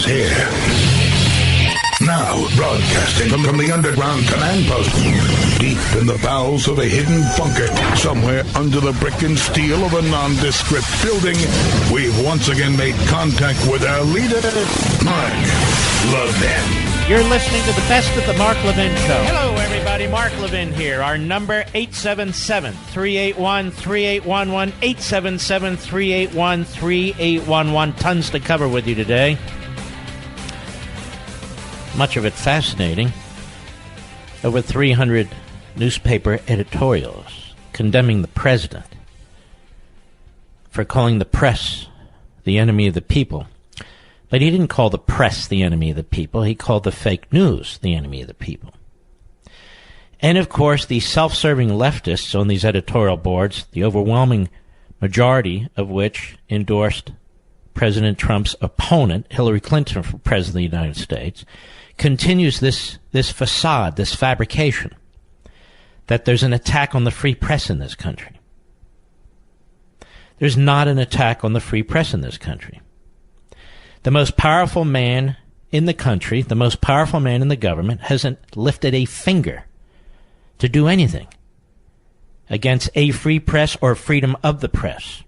here. Now, broadcasting from the underground command post, deep in the bowels of a hidden bunker, somewhere under the brick and steel of a nondescript building, we've once again made contact with our leader, Mark Levin. You're listening to the best of the Mark Levin Show. Hello, everybody. Mark Levin here. Our number, 877-381-3811, 877-381-3811. Tons to cover with you today. Much of it fascinating. Over 300 newspaper editorials condemning the president for calling the press the enemy of the people. But he didn't call the press the enemy of the people. He called the fake news the enemy of the people. And, of course, the self-serving leftists on these editorial boards, the overwhelming majority of which endorsed President Trump's opponent, Hillary Clinton, for President of the United States, continues this facade, this fabrication, that there's an attack on the free press in this country. There's not an attack on the free press in this country. The most powerful man in the country, the most powerful man in the government, hasn't lifted a finger to do anything against a free press or freedom of the press.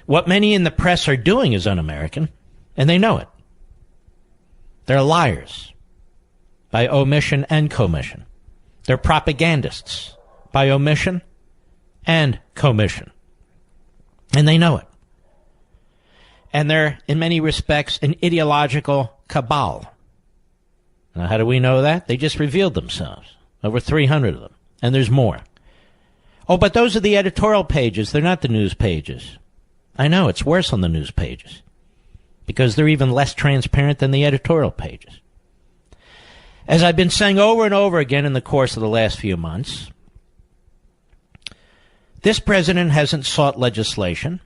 What many in the press are doing is un-American, and they know it. They're liars by omission and commission. They're propagandists by omission and commission. And they know it. And they're, in many respects, an ideological cabal. Now, how do we know that? They just revealed themselves. Over 300 of them. And there's more. Oh, but those are the editorial pages. They're not the news pages. I know, it's worse on the news pages. Because they're even less transparent than the editorial pages. As I've been saying over and over again in the course of the last few months, this president hasn't sought legislation,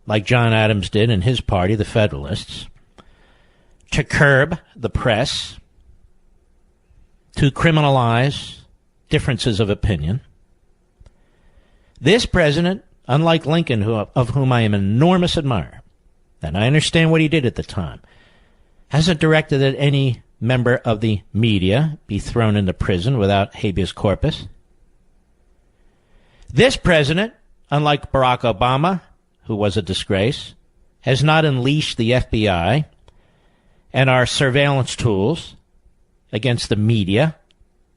like John Adams did in his party, the Federalists, to curb the press, to criminalize differences of opinion. This president, unlike Lincoln, of whom I am an enormous admirer, and I understand what he did at the time, hasn't directed that any member of the media be thrown into prison without habeas corpus. This president, unlike Barack Obama, who was a disgrace, has not unleashed the FBI and our surveillance tools against the media,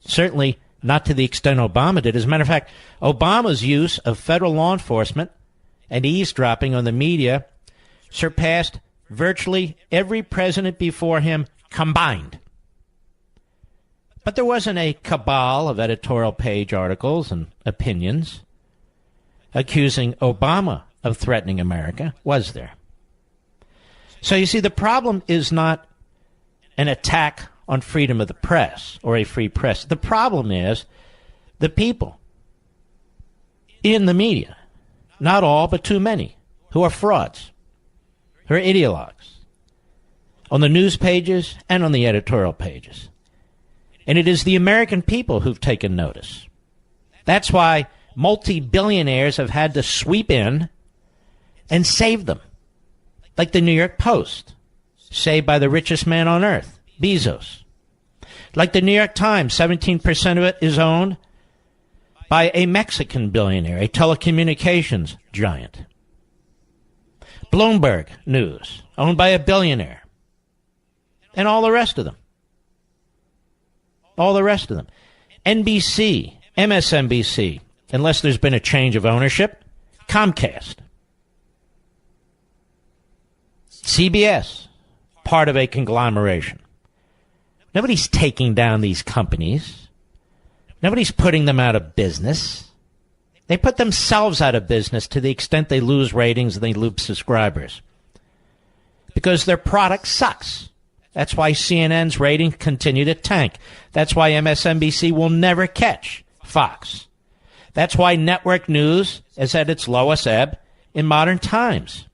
certainly not to the extent Obama did. As a matter of fact, Obama's use of federal law enforcement and eavesdropping on the media surpassed virtually every president before him combined. But there wasn't a cabal of editorial page articles and opinions accusing Obama of threatening America, was there? So you see, the problem is not an attack on freedom of the press or a free press. The problem is the people in the media, not all, but too many, who are frauds, who are ideologues, on the news pages and on the editorial pages. And it is the American people who've taken notice. That's why multi-billionaires have had to sweep in and save them, like the New York Post, saved by the richest man on earth, Bezos. Like the New York Times, 17% of it is owned by a Mexican billionaire, a telecommunications giant. Bloomberg News, owned by a billionaire. And all the rest of them. All the rest of them. NBC, MSNBC, unless there's been a change of ownership, Comcast. CBS, part of a conglomeration. Nobody's taking down these companies. Nobody's putting them out of business. They put themselves out of business to the extent they lose ratings and they lose subscribers. Because their product sucks. That's why CNN's ratings continue to tank. That's why MSNBC will never catch Fox. That's why network news is at its lowest ebb in modern times.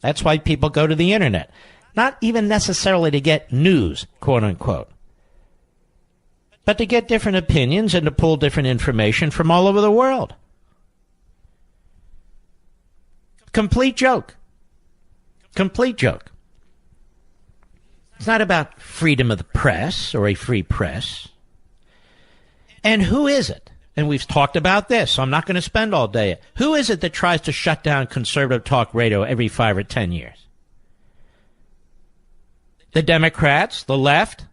That's why people go to the internet. Not even necessarily to get news, quote unquote, but to get different opinions and to pull different information from all over the world. Complete joke. Complete joke. It's not about freedom of the press or a free press. And who is it? And we've talked about this, so I'm not going to spend all day. Who is it that tries to shut down conservative talk radio every 5 or 10 years? The Democrats, the left,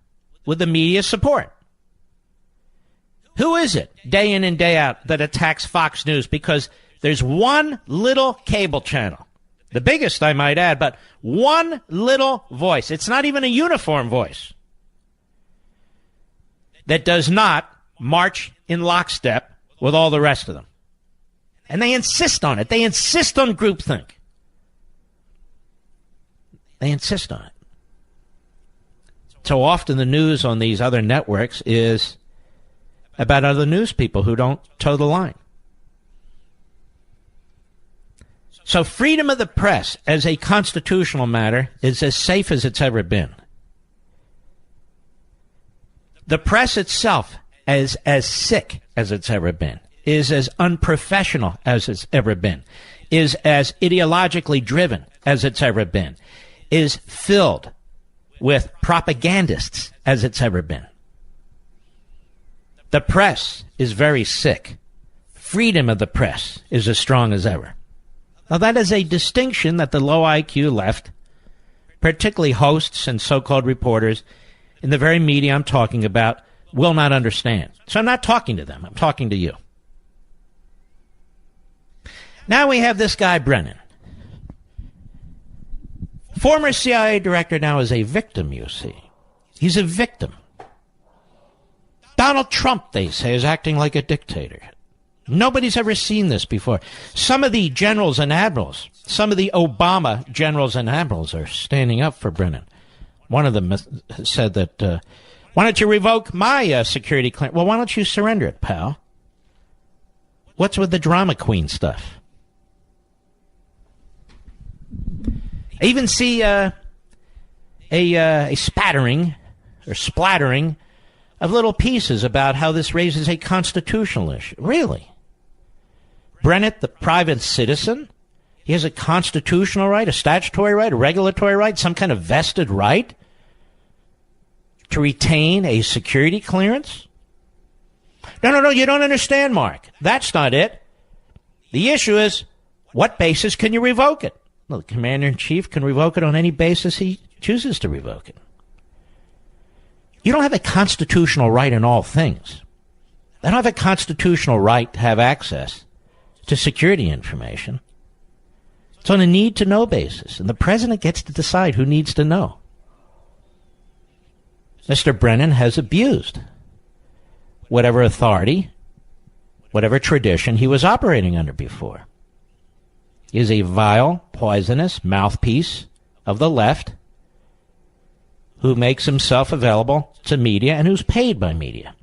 with the media support. Who is it, day in and day out, that attacks Fox News because there's one little cable channel, the biggest, I might add, but one little voice, it's not even a uniform voice, that does not march in lockstep with all the rest of them. And they insist on it. They insist on groupthink. They insist on it. So often the news on these other networks is about other news people who don't toe the line. So freedom of the press as a constitutional matter is as safe as it's ever been. The press itself is as sick as it's ever been, is as unprofessional as it's ever been, is as ideologically driven as it's ever been, is filled with propagandists as it's ever been. The press is very sick. Freedom of the press is as strong as ever. Now, that is a distinction that the low IQ left, particularly hosts and so-called reporters in the very media I'm talking about, will not understand. So I'm not talking to them. I'm talking to you. Now we have this guy, Brennan. Former CIA director, now is a victim, you see. He's a victim. Donald Trump, they say, is acting like a dictator. Nobody's ever seen this before. Some of the generals and admirals, some of the Obama generals and admirals are standing up for Brennan. One of them said that, why don't you revoke my security clearance? Well, why don't you surrender it, pal? What's with the drama queen stuff? I even see a spattering or splattering of little pieces about how this raises a constitutional issue. Really? Brennan, the private citizen, he has a constitutional right, a statutory right, a regulatory right, some kind of vested right to retain a security clearance? No, you don't understand, Mark. That's not it. The issue is, what basis can you revoke it? Well, the commander-in-chief can revoke it on any basis he chooses to revoke it. You don't have a constitutional right in all things. They don't have a constitutional right to have access to security information. It's on a need-to-know basis, and the president gets to decide who needs to know. Mr. Brennan has abused whatever authority, whatever tradition he was operating under before. He is a vile, poisonous mouthpiece of the left who makes himself available to media and who's paid by media.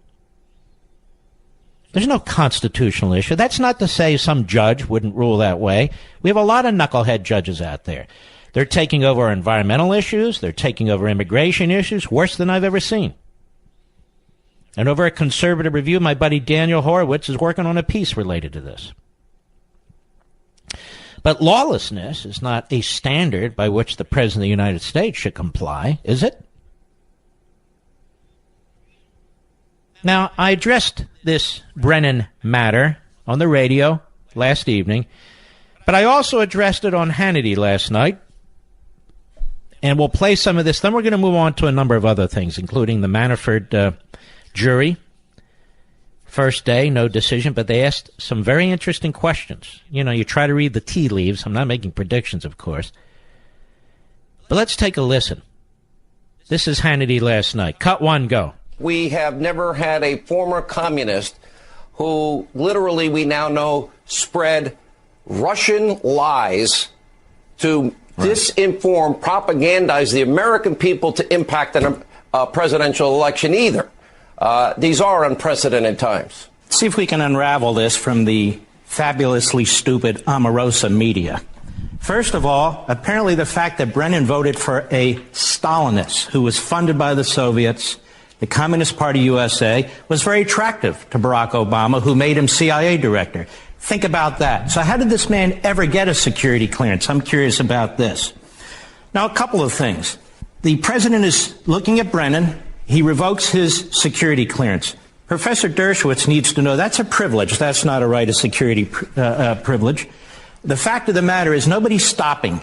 There's no constitutional issue. That's not to say some judge wouldn't rule that way. We have a lot of knucklehead judges out there. They're taking over environmental issues. They're taking over immigration issues, worse than I've ever seen. And over at Conservative Review, my buddy Daniel Horowitz is working on a piece related to this. But lawlessness is not a standard by which the President of the United States should comply, is it? Now, I addressed this Brennan matter on the radio last evening, but I also addressed it on Hannity last night. And we'll play some of this. Then we're going to move on to a number of other things, including the Manafort jury. First day, no decision, but they asked some very interesting questions. You know, you try to read the tea leaves. I'm not making predictions, of course. But let's take a listen. This is Hannity last night. Cut one, go. We have never had a former communist who literally, we now know, spread Russian lies to disinform, propagandize the American people to impact a presidential election either. These are unprecedented times. See if we can unravel this from the fabulously stupid Omarosa media. First of all, apparently the fact that Brennan voted for a Stalinist who was funded by the Soviets, the Communist Party USA, was very attractive to Barack Obama, who made him CIA director. Think about that. So how did this man ever get a security clearance? I'm curious about this. Now, a couple of things. The president is looking at Brennan. He revokes his security clearance. Professor Dershowitz needs to know that's a privilege. That's not a right of security privilege. The fact of the matter is nobody's stopping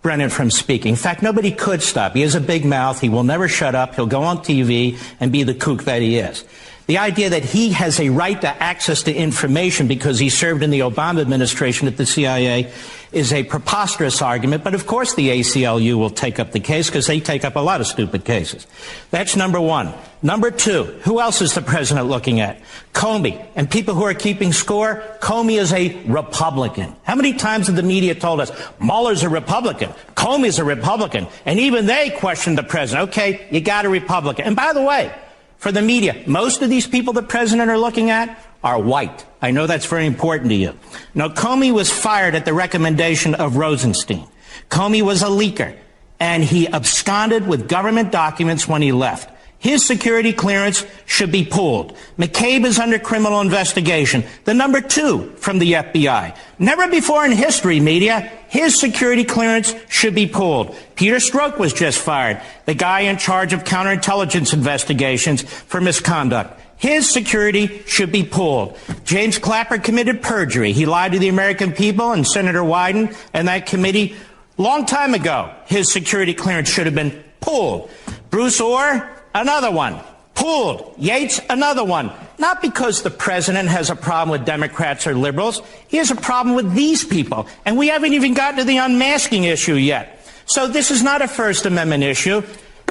Brennan from speaking. In fact, nobody could stop. He has a big mouth. He will never shut up. He'll go on TV and be the kook that he is. The idea that he has a right to access to information because he served in the Obama administration at the CIA is a preposterous argument. But of course the ACLU will take up the case because they take up a lot of stupid cases. That's number one. Number two, who else is the president looking at? Comey. And people who are keeping score, Comey is a Republican. How many times have the media told us, Mueller's a Republican, Comey's a Republican, and even they questioned the president. Okay, you got a Republican. And by the way, for the media, most of these people the president are looking at are white. I know that's very important to you. Now, Comey was fired at the recommendation of Rosenstein. Comey was a leaker, and he absconded with government documents when he left. His security clearance should be pulled. McCabe is under criminal investigation, the number 2 from the FBI. Never before in history, media, his security clearance should be pulled. Peter Strzok was just fired, the guy in charge of counterintelligence investigations for misconduct. His security should be pulled. James Clapper committed perjury. He lied to the American people and Senator Wyden and that committee long time ago. His security clearance should have been pulled. Bruce Orr, another one. Pulled. Yates, another one. Not because the president has a problem with Democrats or liberals. He has a problem with these people. And we haven't even gotten to the unmasking issue yet. So this is not a First Amendment issue.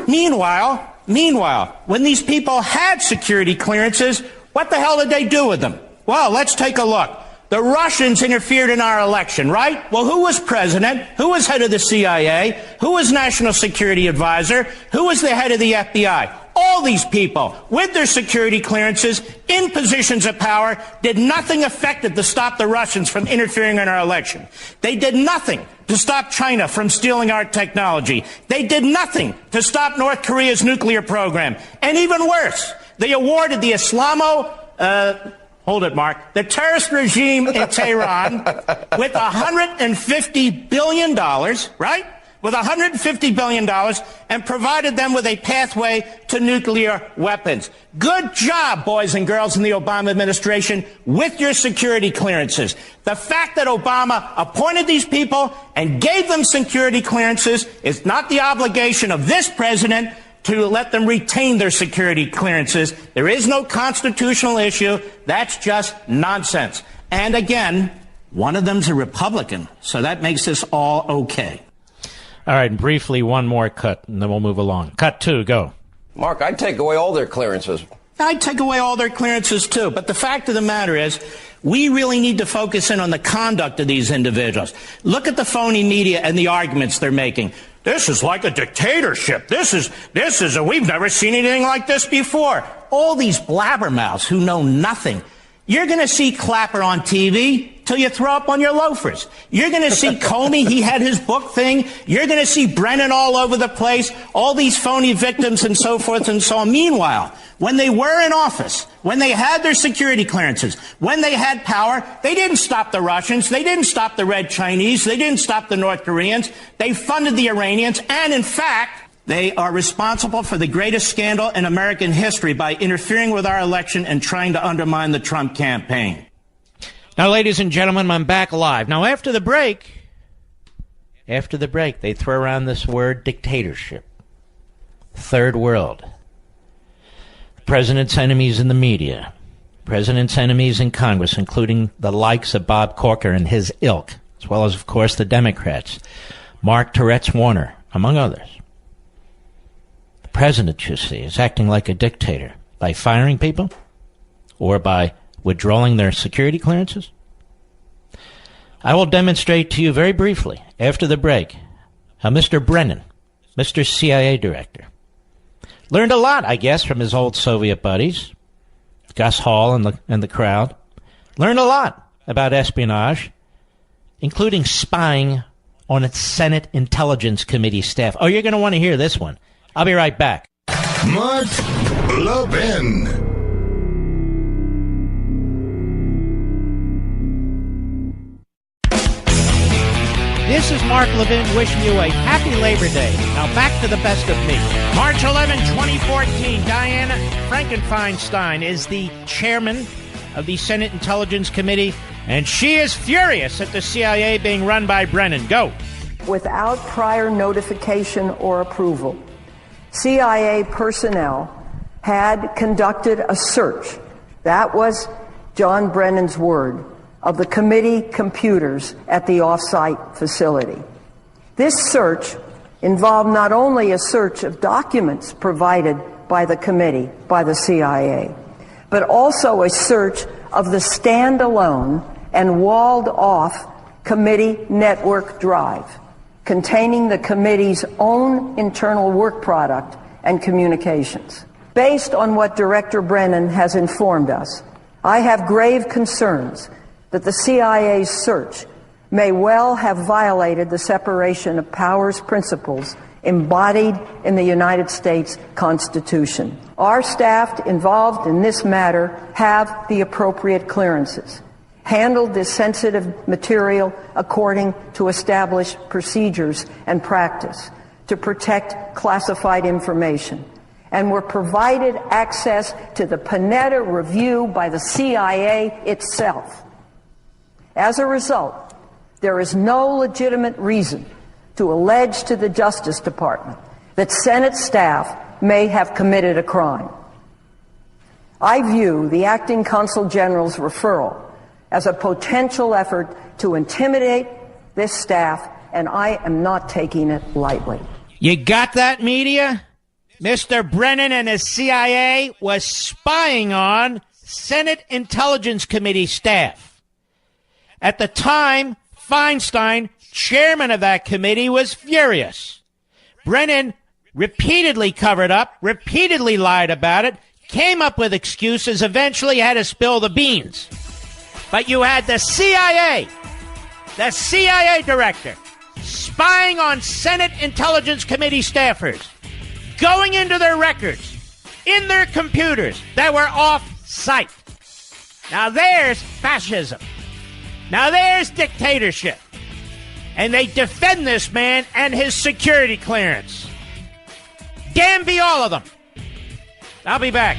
Meanwhile, when these people had security clearances, what the hell did they do with them? Well, let's take a look. The Russians interfered in our election, right? Well, who was president? Who was head of the CIA? Who was national security advisor? Who was the head of the FBI? All these people, with their security clearances, in positions of power, did nothing effective to stop the Russians from interfering in our election. They did nothing to stop China from stealing our technology. They did nothing to stop North Korea's nuclear program. And even worse, they awarded the the terrorist regime in Tehran with $150 billion, right? With $150 billion and provided them with a pathway to nuclear weapons. Good job, boys and girls in the Obama administration, with your security clearances. The fact that Obama appointed these people and gave them security clearances is not the obligation of this president to let them retain their security clearances. There is no constitutional issue. That's just nonsense. And again, one of them's a Republican, so that makes this all okay. All right, and briefly, one more cut, and then we'll move along. Cut 2, go. Mark, I'd take away all their clearances. I'd take away all their clearances, too. But the fact of the matter is, we really need to focus in on the conduct of these individuals. Look at the phony media and the arguments they're making. This is like a dictatorship. We've never seen anything like this before. All these blabbermouths who know nothing. You're going to see Clapper on TV till you throw up on your loafers. You're going to see Comey, he had his book thing. You're going to see Brennan all over the place, all these phony victims and so forth and so on. Meanwhile, when they were in office, when they had their security clearances, when they had power, they didn't stop the Russians, they didn't stop the Red Chinese, they didn't stop the North Koreans, they funded the Iranians, and in fact, they are responsible for the greatest scandal in American history by interfering with our election and trying to undermine the Trump campaign. Now, ladies and gentlemen, I'm back live. Now, after the break, they throw around this word dictatorship. Third world. President's enemies in the media. President's enemies in Congress, including the likes of Bob Corker and his ilk, as well as, of course, the Democrats. Mark Tourette's Warner, among others. The president, you see, is acting like a dictator by firing people or by withdrawing their security clearances. I will demonstrate to you very briefly, after the break, how Mr. Brennan, Mr. CIA director, learned a lot, I guess, from his old Soviet buddies, Gus Hall and the crowd. Learned a lot about espionage, including spying on its Senate Intelligence Committee staff. Oh, you're going to want to hear this one. I'll be right back. Mark Levin. This is Mark Levin wishing you a happy Labor Day. Now back to the best of me. March 11, 2014, Dianne Frankenfeinstein is the chairman of the Senate Intelligence Committee, and she is furious at the CIA being run by Brennan. Go. Without prior notification or approval, CIA personnel had conducted a search, that was John Brennan's word, of the committee computers at the off-site facility. This search involved not only a search of documents provided by the committee, by the CIA, but also a search of the standalone and walled-off committee network drive containing the committee's own internal work product and communications. Based on what Director Brennan has informed us, I have grave concerns that the CIA's search may well have violated the separation of powers principles embodied in the United States Constitution. Our staff involved in this matter have the appropriate clearances, handled this sensitive material according to established procedures and practice to protect classified information, and were provided access to the Panetta review by the CIA itself. As a result, there is no legitimate reason to allege to the Justice Department that Senate staff may have committed a crime. I view the Acting Consul General's referral as a potential effort to intimidate this staff, and I am not taking it lightly. You got that, media? Mr. Brennan and his CIA was spying on Senate Intelligence Committee staff. At the time, Feinstein, chairman of that committee, was furious. Brennan repeatedly covered up, repeatedly lied about it, came up with excuses, eventually had to spill the beans. But you had the CIA director, spying on Senate Intelligence Committee staffers, going into their records, in their computers that were off-site. Now there's fascism. Now there's dictatorship. And they defend this man and his security clearance. Damn be all of them. I'll be back.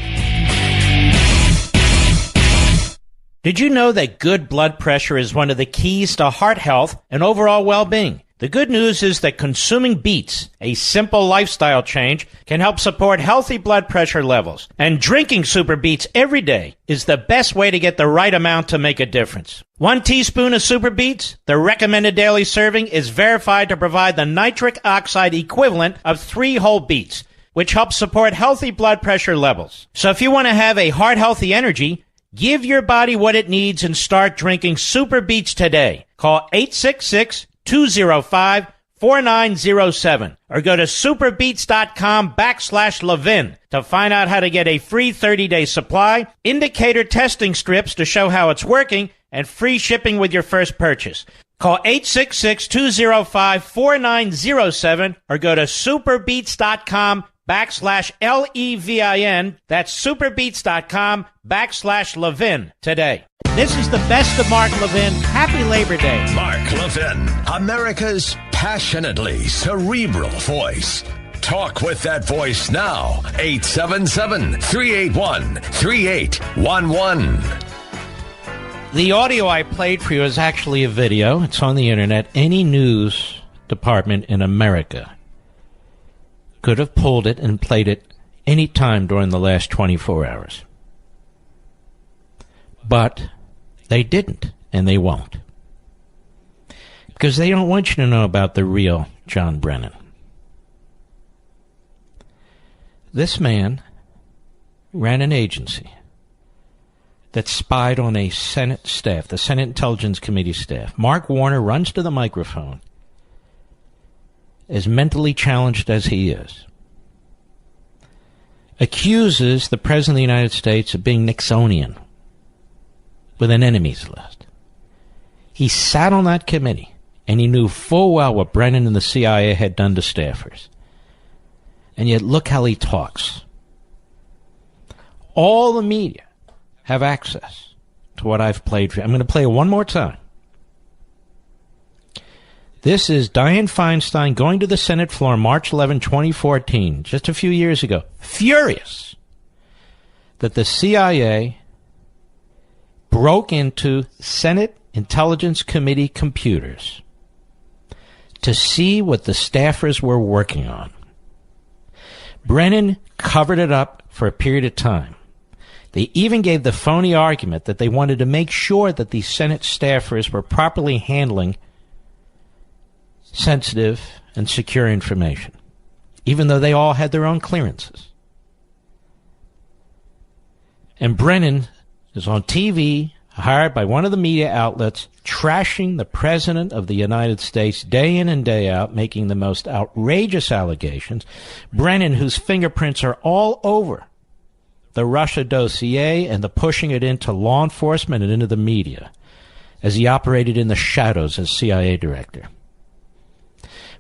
Did you know that good blood pressure is one of the keys to heart health and overall well-being? The good news is that consuming beets, a simple lifestyle change, can help support healthy blood pressure levels. And drinking Super Beets every day is the best way to get the right amount to make a difference. 1 teaspoon of Super Beets, the recommended daily serving, is verified to provide the nitric oxide equivalent of 3 whole beets, which helps support healthy blood pressure levels. So if you want to have a heart-healthy energy, give your body what it needs and start drinking Super Beets today. Call 866-205-4907 or go to superbeets.com/Levin to find out how to get a free 30-day supply, indicator testing strips to show how it's working, and free shipping with your first purchase. Call 866-205-4907 or go to superbeets.com/Levin. That's superbeets.com/Levin today. This is the best of Mark Levin. Happy Labor Day. Mark Levin, America's passionately cerebral voice. Talk with that voice now. 877-381-3811. The audio I played for you is actually a video. It's on the internet. Any news department in America could have pulled it and played it any time during the last 24 hours. But they didn't, and they won't. Because they don't want you to know about the real John Brennan. This man ran an agency that spied on a Senate staff, the Senate Intelligence Committee staff. Mark Warner runs to the microphone, as mentally challenged as he is, accuses the President of the United States of being Nixonian, with an enemies list. He sat on that committee, and he knew full well what Brennan and the CIA had done to staffers. And yet look how he talks. All the media have access to what I've played for you. I'm going to play it one more time. This is Dianne Feinstein going to the Senate floor March 11, 2014, just a few years ago, furious that the CIA broke into Senate Intelligence Committee computers to see what the staffers were working on. Brennan covered it up for a period of time. They even gave the phony argument that they wanted to make sure that the Senate staffers were properly handling sensitive and secure information, even though they all had their own clearances. And Brennan is on TV, hired by one of the media outlets, trashing the President of the United States day in and day out, making the most outrageous allegations. Brennan, whose fingerprints are all over the Russia dossier and the pushing it into law enforcement and into the media, as he operated in the shadows as CIA director.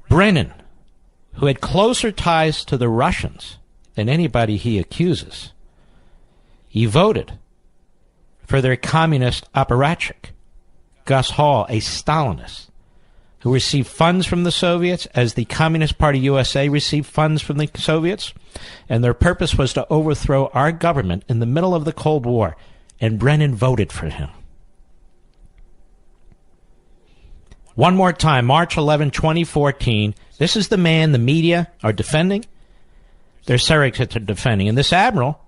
Brennan, who had closer ties to the Russians than anybody he accuses, he voted for their communist apparatchik, Gus Hall, a Stalinist, who received funds from the Soviets as the Communist Party USA received funds from the Soviets, and their purpose was to overthrow our government in the middle of the Cold War, and Brennan voted for him. One more time, March 11, 2014. This is the man the media are defending. Their surrogates are defending. And this admiral,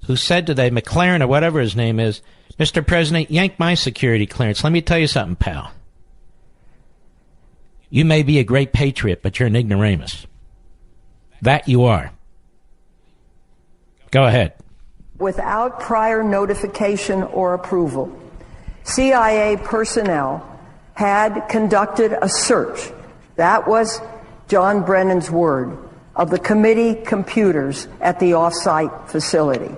who said today, McLaren or whatever his name is, Mr. President, yank my security clearance. Let me tell you something, pal. You may be a great patriot, but you're an ignoramus. That you are. Go ahead. Without prior notification or approval, CIA personnel had conducted a search, that was John Brennan's word, of the committee computers at the off-site facility.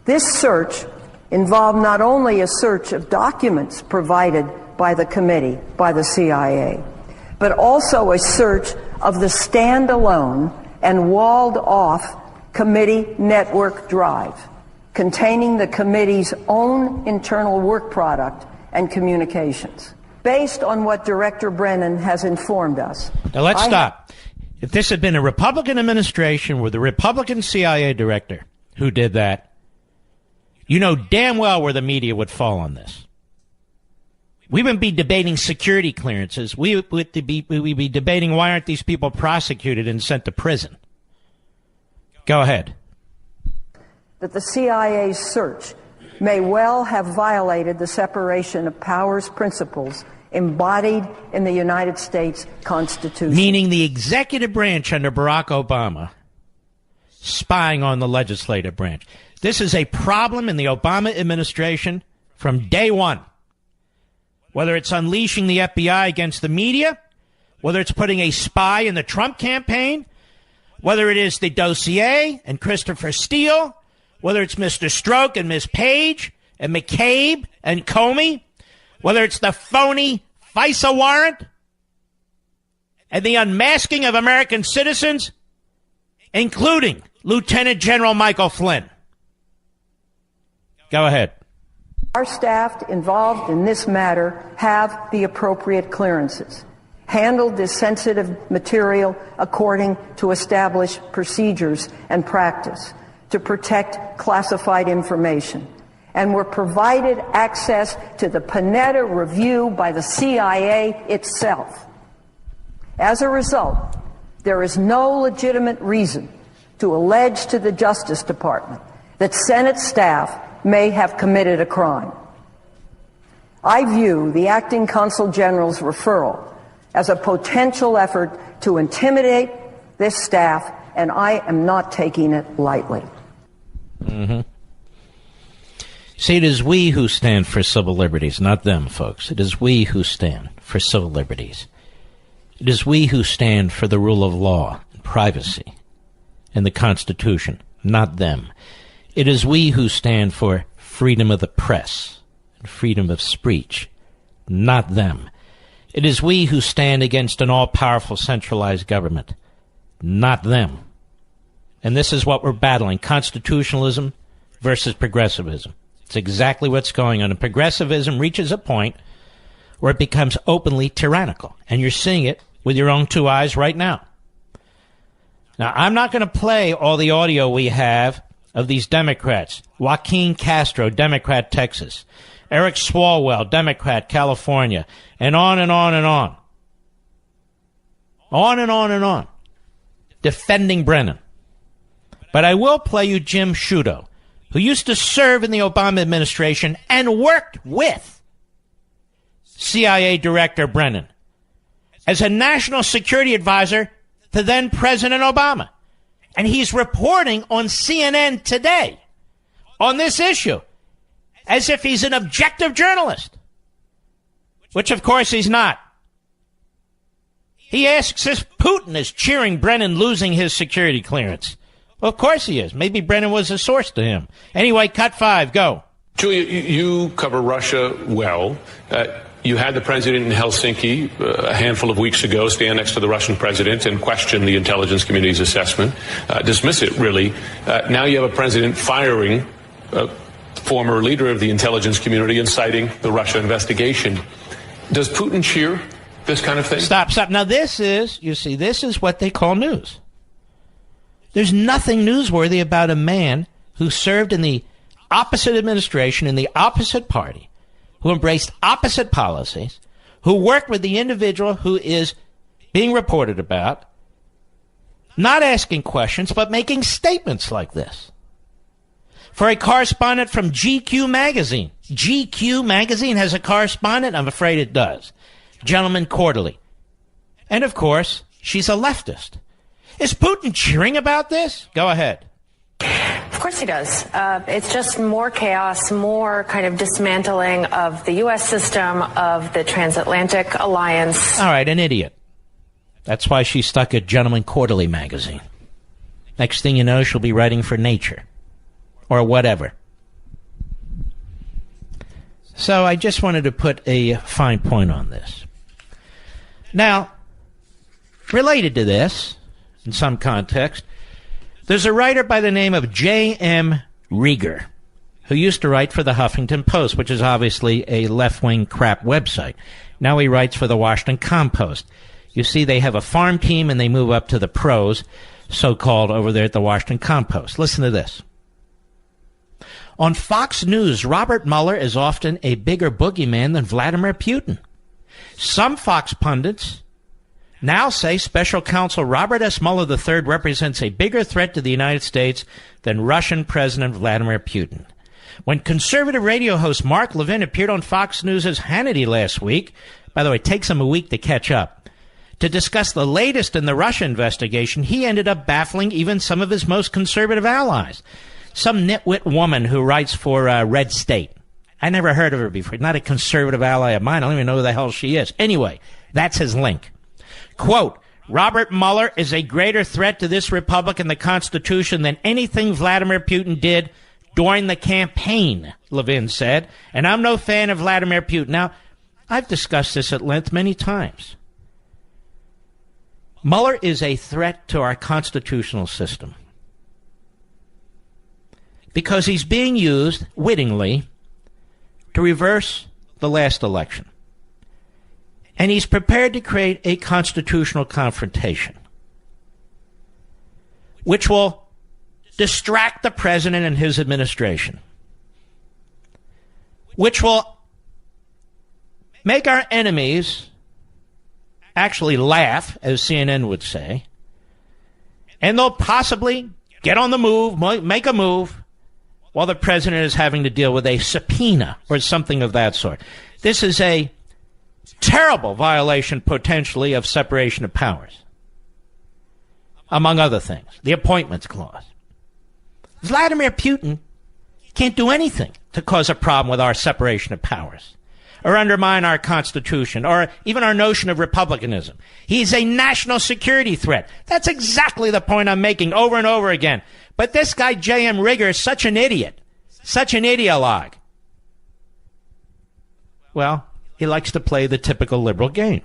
This search involved not only a search of documents provided by the committee, by the CIA, but also a search of the standalone and walled-off committee network drive containing the committee's own internal work product and communications. Based on what Director Brennan has informed us. Now let's stop. If this had been a Republican administration with a Republican CIA director who did that, you know damn well where the media would fall on this. We wouldn't be debating security clearances. We would be debating why aren't these people prosecuted and sent to prison. Go ahead. That the CIA's search may well have violated the separation of powers principles embodied in the United States Constitution. Meaning the executive branch under Barack Obama spying on the legislative branch. This is a problem in the Obama administration from day one. Whether it's unleashing the FBI against the media, whether it's putting a spy in the Trump campaign, whether it is the dossier and Christopher Steele, whether it's Mr. Stroke and Ms. Page and McCabe and Comey, whether it's the phony FISA warrant and the unmasking of American citizens, including Lieutenant General Michael Flynn. Go ahead. Our staff involved in this matter have the appropriate clearances, handled this sensitive material according to established procedures and practice to protect classified information, and were provided access to the Panetta review by the CIA itself. As a result, there is no legitimate reason to allege to the Justice Department that Senate staff may have committed a crime. I view the Acting Consul General's referral as a potential effort to intimidate this staff, and I am not taking it lightly. Mm-hmm. See, it is we who stand for civil liberties, not them, folks. It is we who stand for civil liberties. It is we who stand for the rule of law and privacy and the Constitution, not them. It is we who stand for freedom of the press and freedom of speech, not them. It is we who stand against an all-powerful centralized government, not them. And this is what we're battling, constitutionalism versus progressivism. It's exactly what's going on. And progressivism reaches a point where it becomes openly tyrannical. And you're seeing it with your own two eyes right now. Now, I'm not going to play all the audio we have of these Democrats. Joaquin Castro, Democrat, Texas. Eric Swalwell, Democrat, California. And on and on and on. On and on and on. Defending Brennan. But I will play you Jim Sciutto, who used to serve in the Obama administration and worked with CIA Director Brennan as a national security advisor to then President Obama. And he's reporting on CNN today on this issue as if he's an objective journalist, which of course he's not. He asks if Putin is cheering Brennan losing his security clearance. Well, of course he is. Maybe Brennan was a source to him. Anyway, cut 5, go. Julia, you cover Russia well. You had the president in Helsinki a handful of weeks ago stand next to the Russian president and question the intelligence community's assessment, dismiss it, really. Now you have a president firing a former leader of the intelligence community and citing the Russia investigation. Does Putin cheer this kind of thing? Stop. Now this is what they call news. There's nothing newsworthy about a man who served in the opposite administration, in the opposite party, who embraced opposite policies, who worked with the individual who is being reported about, not asking questions, but making statements like this. For a correspondent from GQ magazine. GQ magazine has a correspondent? I'm afraid it does. Gentleman Quarterly. And of course, she's a leftist. Is Putin cheering about this? Go ahead. Of course he does. It's just more chaos, more kind of dismantling of the U.S. system, of the transatlantic alliance. All right, an idiot. That's why she's stuck at Gentleman Quarterly magazine. Next thing you know, she'll be writing for Nature. Or whatever. So I just wanted to put a fine point on this. Now, related to this, in some context, there's a writer by the name of J.M. Rieger, who used to write for the Huffington Post, which is obviously a left-wing crap website. Now he writes for the Washington Compost. You see, they have a farm team and they move up to the pros, so-called, over there at the Washington Compost. Listen to this. On Fox News, Robert Mueller is often a bigger boogeyman than Vladimir Putin. Some Fox pundits now say Special Counsel Robert S. Mueller III represents a bigger threat to the United States than Russian President Vladimir Putin. When conservative radio host Mark Levin appeared on Fox News' Hannity last week, by the way, it takes him a week to catch up, to discuss the latest in the Russia investigation, he ended up baffling even some of his most conservative allies. Some nitwit woman who writes for Red State. I never heard of her before. Not a conservative ally of mine. I don't even know who the hell she is. Anyway, that's his link. Quote, Robert Mueller is a greater threat to this republic and the Constitution than anything Vladimir Putin did during the campaign, Levin said. And I'm no fan of Vladimir Putin. Now, I've discussed this at length many times. Mueller is a threat to our constitutional system because he's being used wittingly to reverse the last election. And he's prepared to create a constitutional confrontation, which will distract the president and his administration, which will make our enemies actually laugh, as CNN would say, and they'll possibly get on the move, make a move, while the president is having to deal with a subpoena or something of that sort. This is a terrible violation, potentially, of separation of powers, among other things. The Appointments Clause. Vladimir Putin can't do anything to cause a problem with our separation of powers or undermine our Constitution or even our notion of republicanism. He's a national security threat. That's exactly the point I'm making over and over again. But this guy, J.M. Rieger, is such an idiot, such an ideologue. Well, he likes to play the typical liberal game.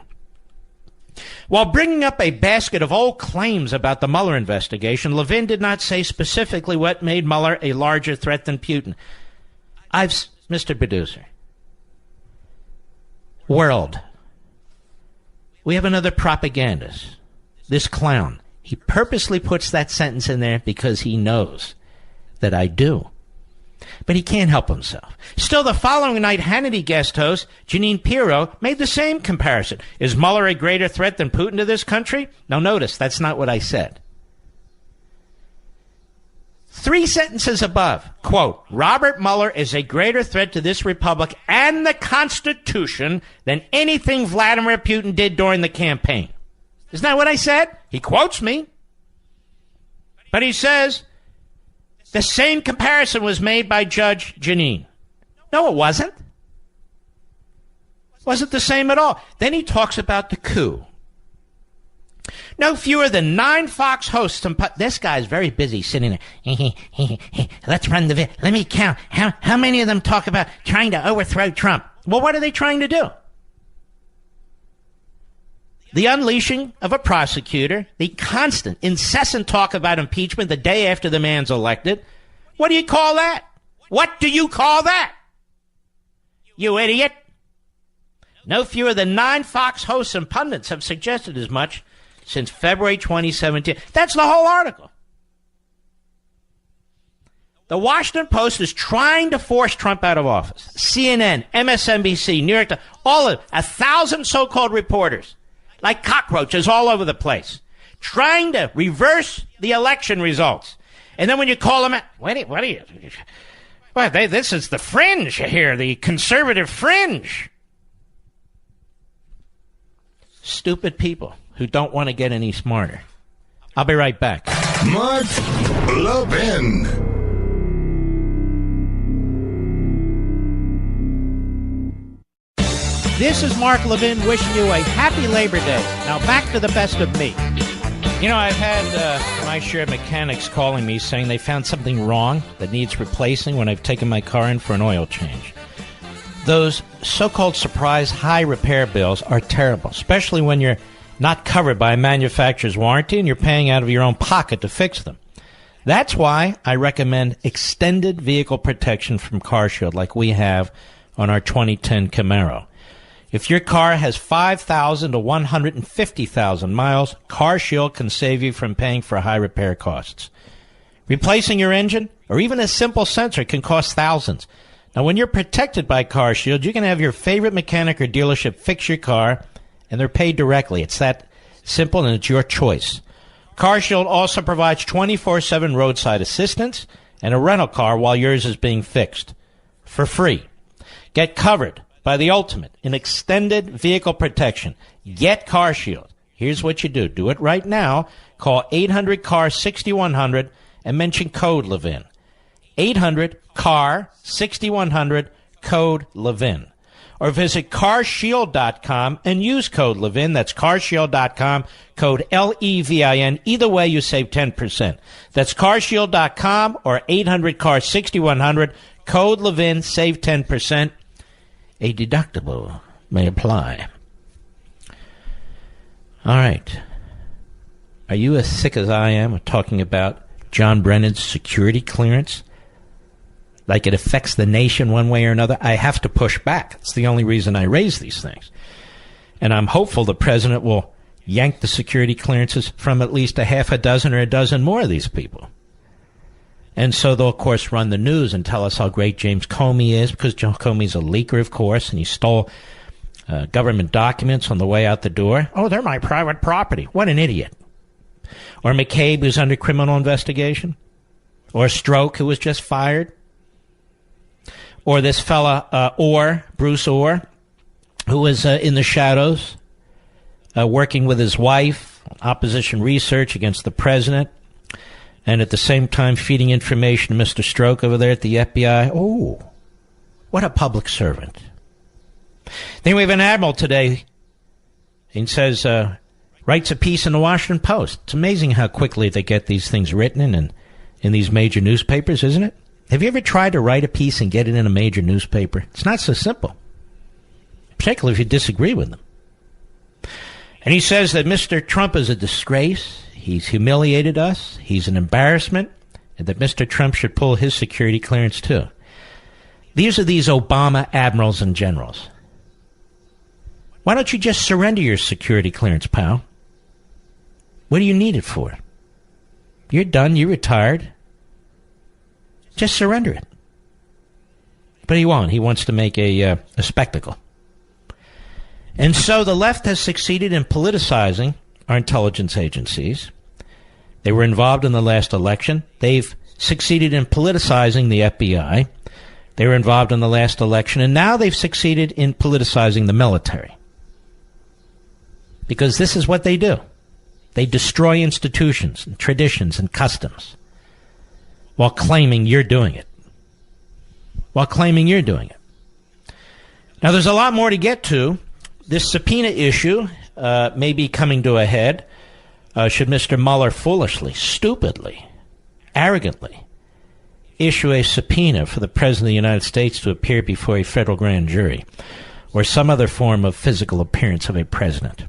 While bringing up a basket of old claims about the Mueller investigation, Levin did not say specifically what made Mueller a larger threat than Putin. Mr. Producer, world, we have another propagandist, this clown. He purposely puts that sentence in there because he knows that I do. But he can't help himself. Still, the following night, Hannity guest host Jeanine Pirro made the same comparison. Is Mueller a greater threat than Putin to this country? Now notice, that's not what I said. 3 sentences above, quote, Robert Mueller is a greater threat to this republic and the Constitution than anything Vladimir Putin did during the campaign. Isn't that what I said? He quotes me. But he says the same comparison was made by Judge Jeanine. No, it wasn't. It wasn't the same at all. Then he talks about the coup. No fewer than 9 Fox hosts. This guy's very busy sitting there. Let's run the video. Let me count. How many of them talk about trying to overthrow Trump? Well, what are they trying to do? The unleashing of a prosecutor, the constant, incessant talk about impeachment the day after the man's elected. What do you call that? What do you call that? You idiot. No fewer than 9 Fox hosts and pundits have suggested as much since February 2017. That's the whole article. The Washington Post is trying to force Trump out of office. CNN, MSNBC, New York Times, all of 1,000 so-called reporters, like cockroaches all over the place, trying to reverse the election results. And then when you call them out, what are you? Well, this is the fringe here, the conservative fringe. Stupid people who don't want to get any smarter. I'll be right back. Mark Levin. This is Mark Levin wishing you a happy Labor Day. Now back to the best of me. You know, I've had my share of mechanics calling me saying they found something wrong that needs replacing when I've taken my car in for an oil change. Those so-called surprise high repair bills are terrible, especially when you're not covered by a manufacturer's warranty and you're paying out of your own pocket to fix them. That's why I recommend extended vehicle protection from CarShield like we have on our 2010 Camaro. If your car has 5,000 to 150,000 miles, CarShield can save you from paying for high repair costs. Replacing your engine or even a simple sensor can cost thousands. Now, when you're protected by CarShield, you can have your favorite mechanic or dealership fix your car, and they're paid directly. It's that simple, and it's your choice. CarShield also provides 24/7 roadside assistance and a rental car while yours is being fixed for free. Get covered by the ultimate in extended vehicle protection. Get CarShield. Here's what you do. Do it right now. Call 800-CAR-6100 and mention code Levin. 800-CAR-6100, code Levin. Or visit carshield.com and use code Levin. That's carshield.com, code Levin. Either way, you save 10%. That's carshield.com or 800-CAR-6100, code Levin. Save 10%. A deductible may apply. All right. Are you as sick as I am of talking about John Brennan's security clearance? Like it affects the nation one way or another? I have to push back. It's the only reason I raise these things. And I'm hopeful the president will yank the security clearances from at least a half a dozen or a dozen more of these people. And so they'll, of course, run the news and tell us how great James Comey is, because James Comey's a leaker, of course, and he stole government documents on the way out the door. Oh, they're my private property. What an idiot. Or McCabe, who's under criminal investigation. Or Stroke, who was just fired. Or this fella, Bruce Orr, who was in the shadows, working with his wife, opposition research against the president, and at the same time feeding information to Mr. Stroke over there at the FBI. Oh, what a public servant. Then we have an admiral today. He says, writes a piece in the Washington Post. It's amazing how quickly they get these things written in these major newspapers, isn't it? Have you ever tried to write a piece and get it in a major newspaper? It's not so simple, particularly if you disagree with them. And he says that Mr. Trump is a disgrace. He's humiliated us. He's an embarrassment. And that Mr. Trump should pull his security clearance, too. These are these Obama admirals and generals. Why don't you just surrender your security clearance, pal? What do you need it for? You're done. You're retired. Just surrender it. But he won't. He wants to make a spectacle. And so the left has succeeded in politicizing our intelligence agencies. They were involved in the last election. They've succeeded in politicizing the FBI. They were involved in the last election. And now they've succeeded in politicizing the military. Because this is what they do. They destroy institutions and traditions and customs while claiming you're doing it. Now, there's a lot more to get to. This subpoena issue may be coming to a head should Mr. Mueller foolishly, stupidly, arrogantly issue a subpoena for the President of the United States to appear before a federal grand jury or some other form of physical appearance of a president.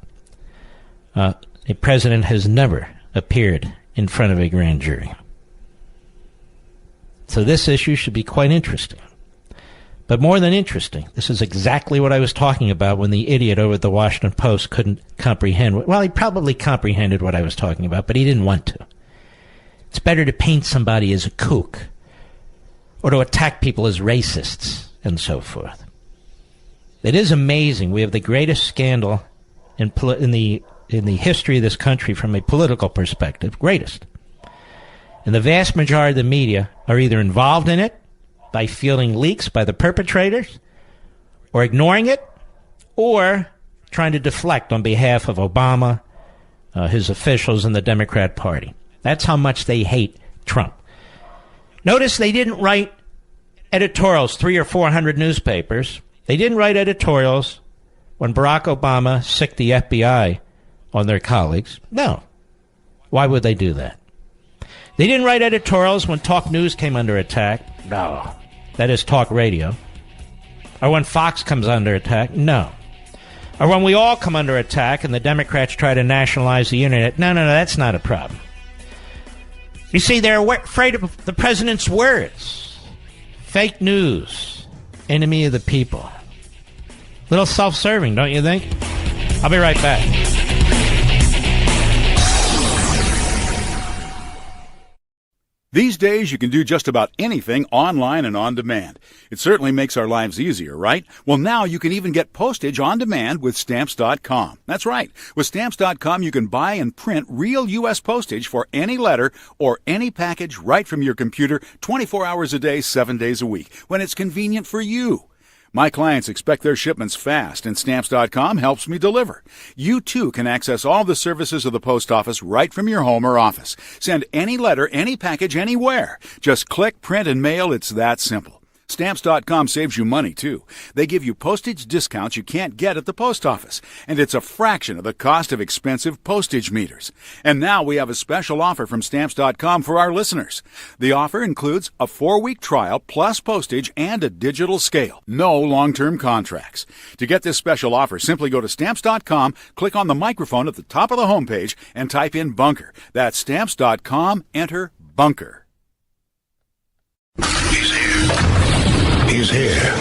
A president has never appeared in front of a grand jury. So this issue should be quite interesting. But more than interesting, this is exactly what I was talking about when the idiot over at the Washington Post couldn't comprehend. Well, he probably comprehended what I was talking about, but he didn't want to. It's better to paint somebody as a kook or to attack people as racists and so forth. It is amazing. We have the greatest scandal in the history of this country from a political perspective. Greatest. And the vast majority of the media are either involved in it by fielding leaks by the perpetrators, or ignoring it, or trying to deflect on behalf of Obama, his officials, and the Democrat Party. That's how much they hate Trump. Notice they didn't write editorials, 300 or 400 newspapers. They didn't write editorials when Barack Obama sicked the FBI on their colleagues. No. Why would they do that? They didn't write editorials when Talk News came under attack. No. That is talk radio. Or when Fox comes under attack. No. Or when we all come under attack and the Democrats try to nationalize the internet. No, that's not a problem. You see, they're afraid of the president's words. Fake news. Enemy of the people. Little self-serving, don't you think? I'll be right back. These days, you can do just about anything online and on demand. It certainly makes our lives easier, right? Well, now you can even get postage on demand with Stamps.com. That's right. With Stamps.com, you can buy and print real U.S. postage for any letter or any package right from your computer 24 hours a day, 7 days a week, when it's convenient for you. My clients expect their shipments fast, and Stamps.com helps me deliver. You, too, can access all the services of the post office right from your home or office. Send any letter, any package, anywhere. Just click, print, and mail. It's that simple. Stamps.com saves you money, too. They give you postage discounts you can't get at the post office, and it's a fraction of the cost of expensive postage meters. And now we have a special offer from Stamps.com for our listeners. The offer includes a 4-week trial plus postage and a digital scale. No long-term contracts. To get this special offer, simply go to Stamps.com, click on the microphone at the top of the homepage, and type in bunker. That's Stamps.com, enter bunker. He's here.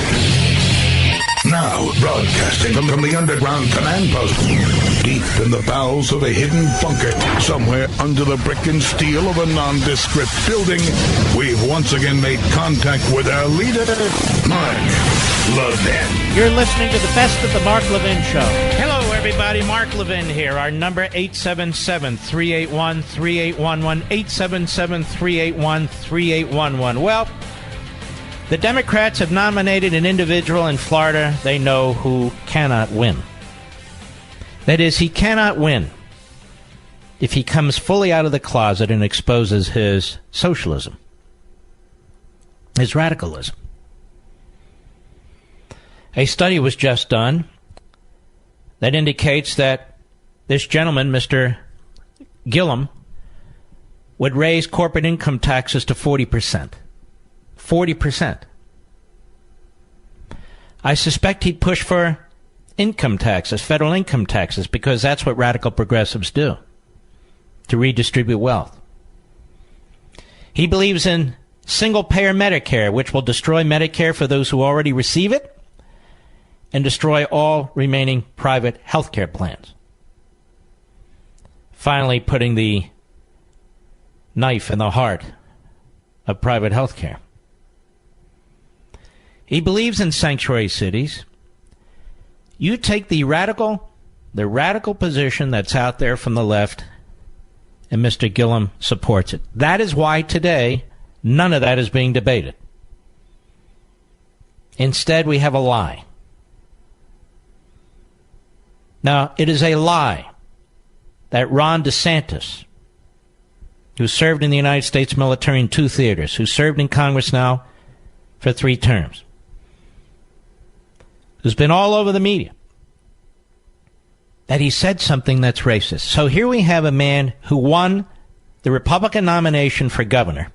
Now, broadcasting from the underground command post, deep in the bowels of a hidden bunker, somewhere under the brick and steel of a nondescript building, we've once again made contact with our leader, Mark Levin. You're listening to the best of the Mark Levin Show. Hello, everybody. Mark Levin here. Our number, 877-381-3811, 877-381-3811. Well, the Democrats have nominated an individual in Florida they know who cannot win. That is, he cannot win if he comes fully out of the closet and exposes his socialism, his radicalism. A study was just done that indicates that this gentleman, Mr. Gillum, would raise corporate income taxes to 40%. 40%. I suspect he'd push for income taxes, federal income taxes, because that's what radical progressives do, to redistribute wealth. He believes in single-payer Medicare, which will destroy Medicare for those who already receive it, and destroy all remaining private health care plans. Finally, putting the knife in the heart of private health care. He believes in sanctuary cities. You take the radical position that's out there from the left, and Mr. Gillum supports it. That is why today none of that is being debated. Instead, we have a lie. Now, it is a lie that Ron DeSantis, who served in the United States military in 2 theaters, who served in Congress now for 3 terms, who's been all over the media, that he said something that's racist. So here we have a man who won the Republican nomination for governor,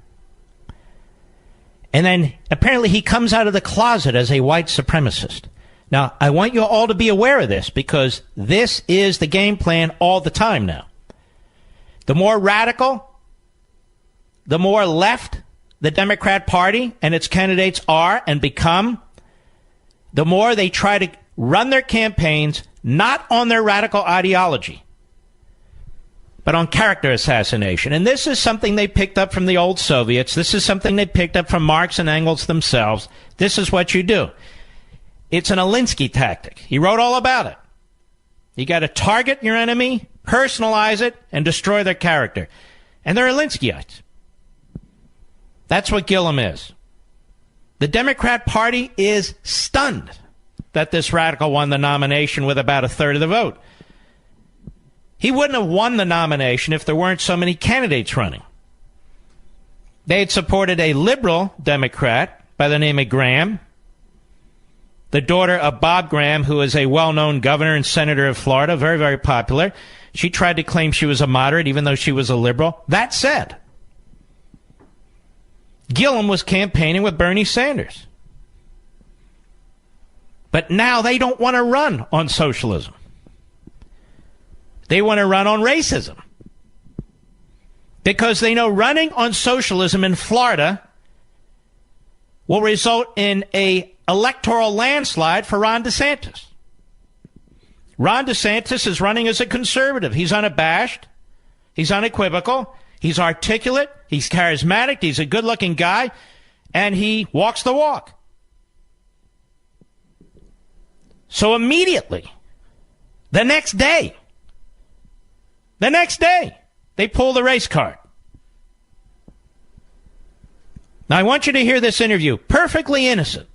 and then apparently he comes out of the closet as a white supremacist. Now, I want you all to be aware of this, because this is the game plan all the time now. The more radical, the more left the Democrat Party and its candidates are and become, the more they try to run their campaigns not on their radical ideology, but on character assassination. And this is something they picked up from the old Soviets. This is something they picked up from Marx and Engels themselves. This is what you do. It's an Alinsky tactic. He wrote all about it. You got to target your enemy, personalize it, and destroy their character. And they're Alinskyites. That's what Gillum is. The Democrat Party is stunned that this radical won the nomination with about 1/3 of the vote. He wouldn't have won the nomination if there weren't so many candidates running. They had supported a liberal Democrat by the name of Graham, the daughter of Bob Graham, who is a well-known governor and senator of Florida, very, very popular. She tried to claim she was a moderate, even though she was a liberal. That said, Gillum was campaigning with Bernie Sanders. But now they don't want to run on socialism. They want to run on racism. Because they know running on socialism in Florida will result in an electoral landslide for Ron DeSantis. Ron DeSantis is running as a conservative. He's unabashed. He's unequivocal. He's articulate. He's charismatic. He's a good-looking guy. And he walks the walk. So immediately, the next day, they pull the race card. Now, I want you to hear this interview. Perfectly innocent.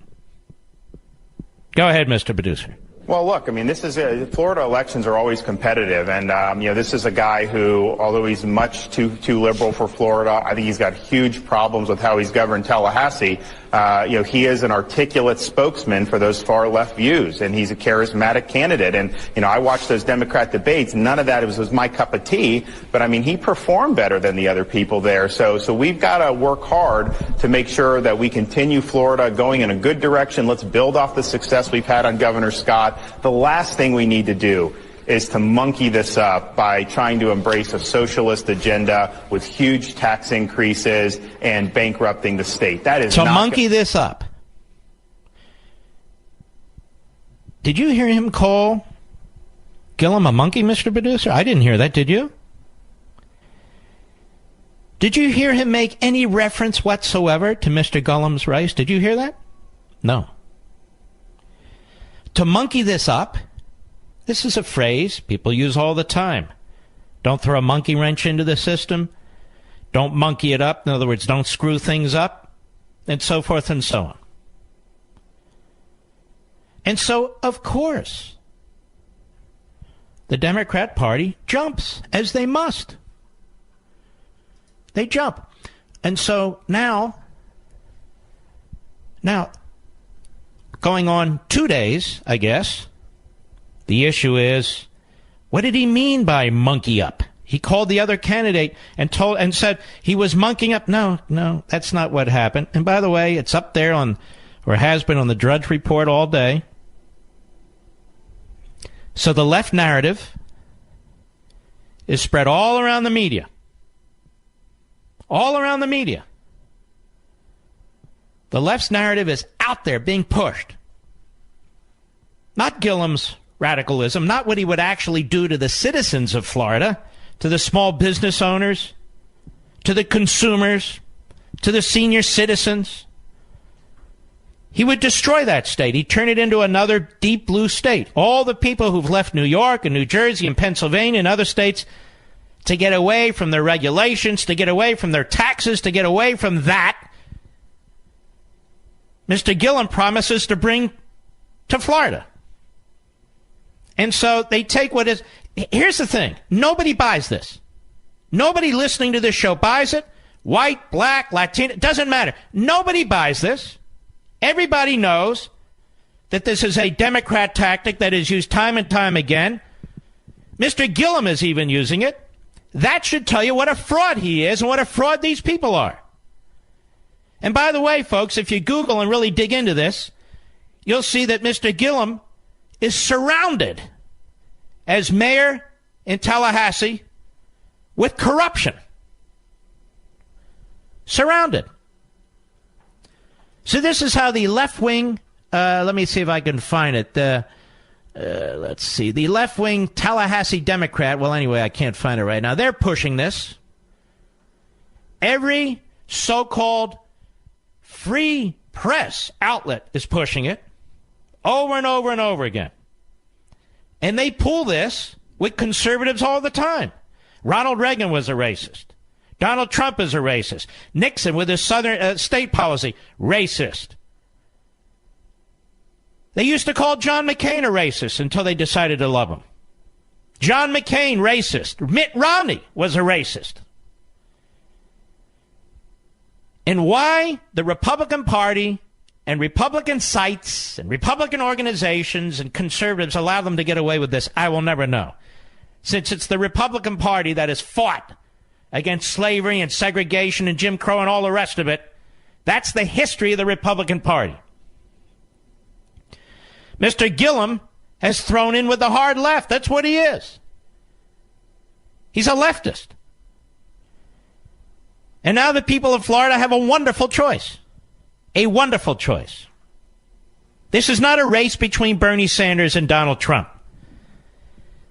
Go ahead, Mr. Producer. Well, look, I mean, Florida elections are always competitive, and this is a guy who, although he's much too liberal for Florida, I think he's got huge problems with how he's governed Tallahassee. He is an articulate spokesman for those far left views, and he's a charismatic candidate. And I watched those Democrat debates. None of that was my cup of tea, but I mean, he performed better than the other people there. So we've got to work hard to make sure that we continue Florida going in a good direction. Let's build off the success we've had on Governor Scott. The last thing we need to do is to monkey this up by trying to embrace a socialist agenda with huge tax increases and bankrupting the state. That is to monkey this up. Did you hear him call Gillum a monkey, Mr. Producer? I didn't hear that, did you? Did you hear him make any reference whatsoever to Mr. Gillum's race? Did you hear that? No. To monkey this up, this is a phrase people use all the time. Don't throw a monkey wrench into the system. Don't monkey it up. In other words, don't screw things up, and so forth and so on. And so, of course, the Democrat Party jumps, as they must. They jump. And so now, going on 2 days, I guess, the issue is, what did he mean by monkey up? He called the other candidate and said he was monkeying up. No, that's not what happened. And by the way, it's up there or has been on the Drudge Report all day. So the left narrative is spread all around the media. All around the media. The left's narrative is out there being pushed. not Gillum's radicalism, not what he would actually do to the citizens of Florida, to the small business owners, to the consumers, to the senior citizens. He would destroy that state. He'd turn it into another deep blue state. All the people who've left New York and New Jersey and Pennsylvania and other states to get away from their regulations, to get away from their taxes, to get away from that, Mr. Gillum promises to bring to Florida. And so they take what is... Here's the thing. Nobody buys this. Nobody listening to this show buys it. White, black, Latino, it doesn't matter. Nobody buys this. Everybody knows that this is a Democrat tactic that is used time and time again. Mr. Gillum is even using it. That should tell you what a fraud he is and what a fraud these people are. And by the way, folks, if you Google and really dig into this, you'll see that Mr. Gillum is surrounded as mayor in Tallahassee with corruption. Surrounded. So this is how the left-wing, let me see if I can find it. Let's see. The left-wing Tallahassee Democrat, well, anyway, I can't find it right now. They're pushing this. Every so-called free press outlet is pushing it over and over and over again. And they pull this with conservatives all the time. Ronald Reagan was a racist. Donald Trump is a racist. Nixon, with his southern state policy, racist. They used to call John McCain a racist until they decided to love him. John McCain, racist. Mitt Romney was a racist. And why the Republican Party and Republican sites and Republican organizations and conservatives allow them to get away with this, I will never know. Since it's the Republican Party that has fought against slavery and segregation and Jim Crow and all the rest of it. That's the history of the Republican Party. Mr. Gillum has thrown in with the hard left. That's what he is. He's a leftist. And now the people of Florida have a wonderful choice. A wonderful choice. This is not a race between Bernie Sanders and Donald Trump.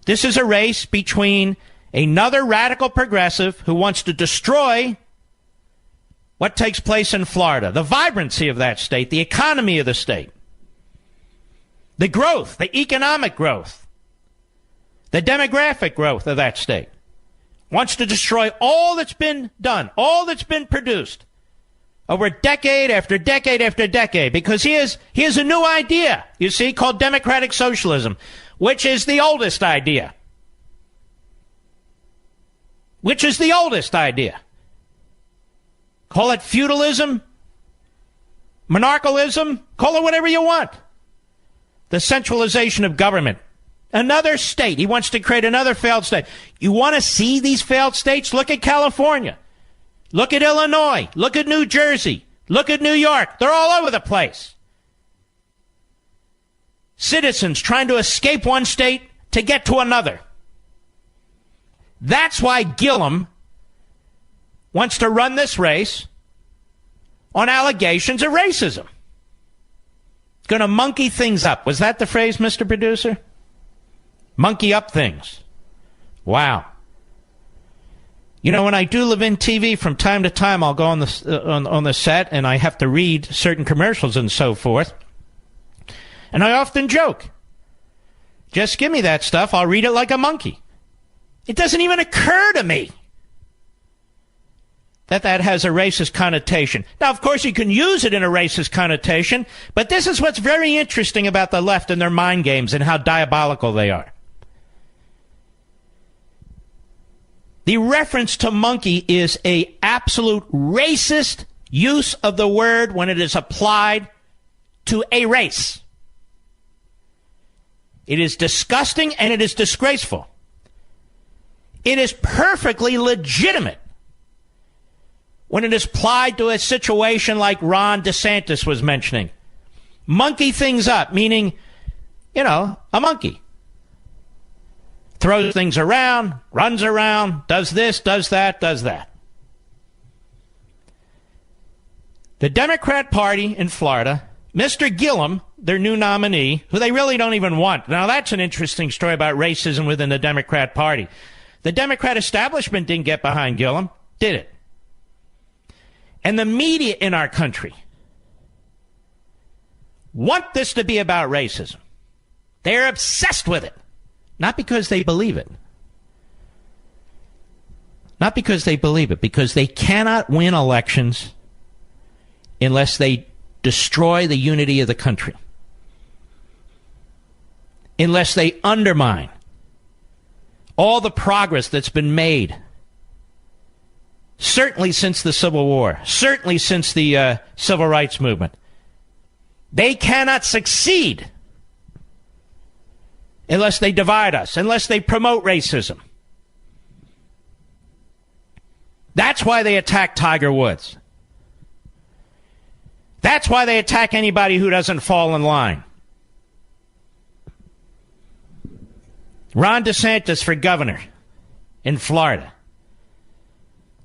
This is a race between another radical progressive who wants to destroy what takes place in Florida, the vibrancy of that state, the economy of the state, the growth, the economic growth, the demographic growth of that state. Wants to destroy all that's been done, all that's been produced over decade after decade after decade, because he has a new idea, you see, called democratic socialism, which is the oldest idea. Which is the oldest idea. Call it feudalism, monarchalism, call it whatever you want. The centralization of government. Another state. He wants to create another failed state. You want to see these failed states? Look at California. Look at Illinois. Look at New Jersey. Look at New York. They're all over the place. Citizens trying to escape one state to get to another. That's why Gillum wants to run this race on allegations of racism. Going to monkey things up. Was that the phrase, Mr. Producer? Monkey up things. Wow. You know, when I do Levin TV, from time to time, I'll go on the set, and I have to read certain commercials and so forth. And I often joke, just give me that stuff, I'll read it like a monkey. It doesn't even occur to me that that has a racist connotation. Now, of course, you can use it in a racist connotation, but this is what's very interesting about the left and their mind games and how diabolical they are. The reference to monkey is an absolute racist use of the word when it is applied to a race. It is disgusting and it is disgraceful. It is perfectly legitimate when it is applied to a situation like Ron DeSantis was mentioning. Monkey things up, meaning, you know, a monkey. Throws things around, runs around, does this, does that, does that. The Democrat Party in Florida Mr. Gillum, their new nominee, who they really don't even want. Now, that's an interesting story about racism within the Democrat Party. The Democrat establishment didn't get behind Gillum, did it? And the media in our country want this to be about racism. They're obsessed with it. Not because they believe it. Not because they believe it, because they cannot win elections unless they destroy the unity of the country. Unless they undermine all the progress that's been made, certainly since the Civil War, certainly since the Civil Rights Movement. They cannot succeed unless they divide us, unless they promote racism. That's why they attack Tiger Woods. That's why they attack anybody who doesn't fall in line. Ron DeSantis for governor in Florida.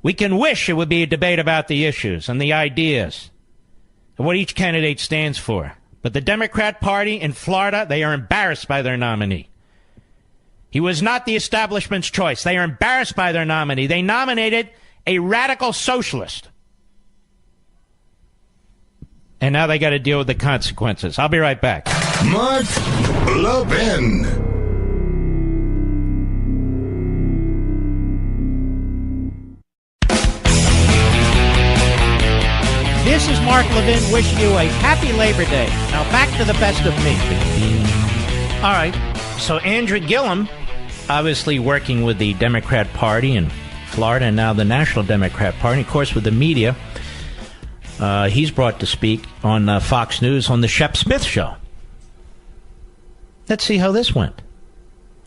We can wish it would be a debate about the issues and the ideas and what each candidate stands for. But the Democrat Party in Florida, they are embarrassed by their nominee. He was not the establishment's choice. They are embarrassed by their nominee. They nominated a radical socialist. And now they got to deal with the consequences. I'll be right back. Mark Levin. This is Mark Levin wishing you a happy Labor Day. Now back to the best of me. All right, so Andrew Gillum, obviously working with the Democrat Party in Florida and now the National Democrat Party, of course with the media, he's brought to speak on Fox News on the Shep Smith Show. Let's see how this went.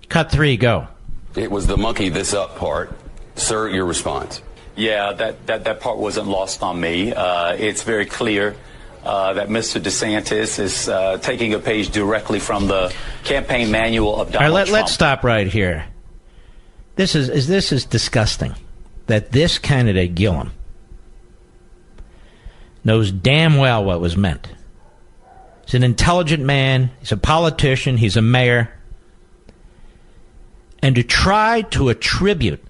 Cut 3, go. It was the monkey this up part. Sir, your response. Yeah, that part wasn't lost on me. It's very clear that Mr. DeSantis is taking a page directly from the campaign manual of Donald Trump. Let's stop right here. This is disgusting that this candidate, Gillum, knows damn well what was meant. He's an intelligent man. He's a politician. He's a mayor. And to try to attribute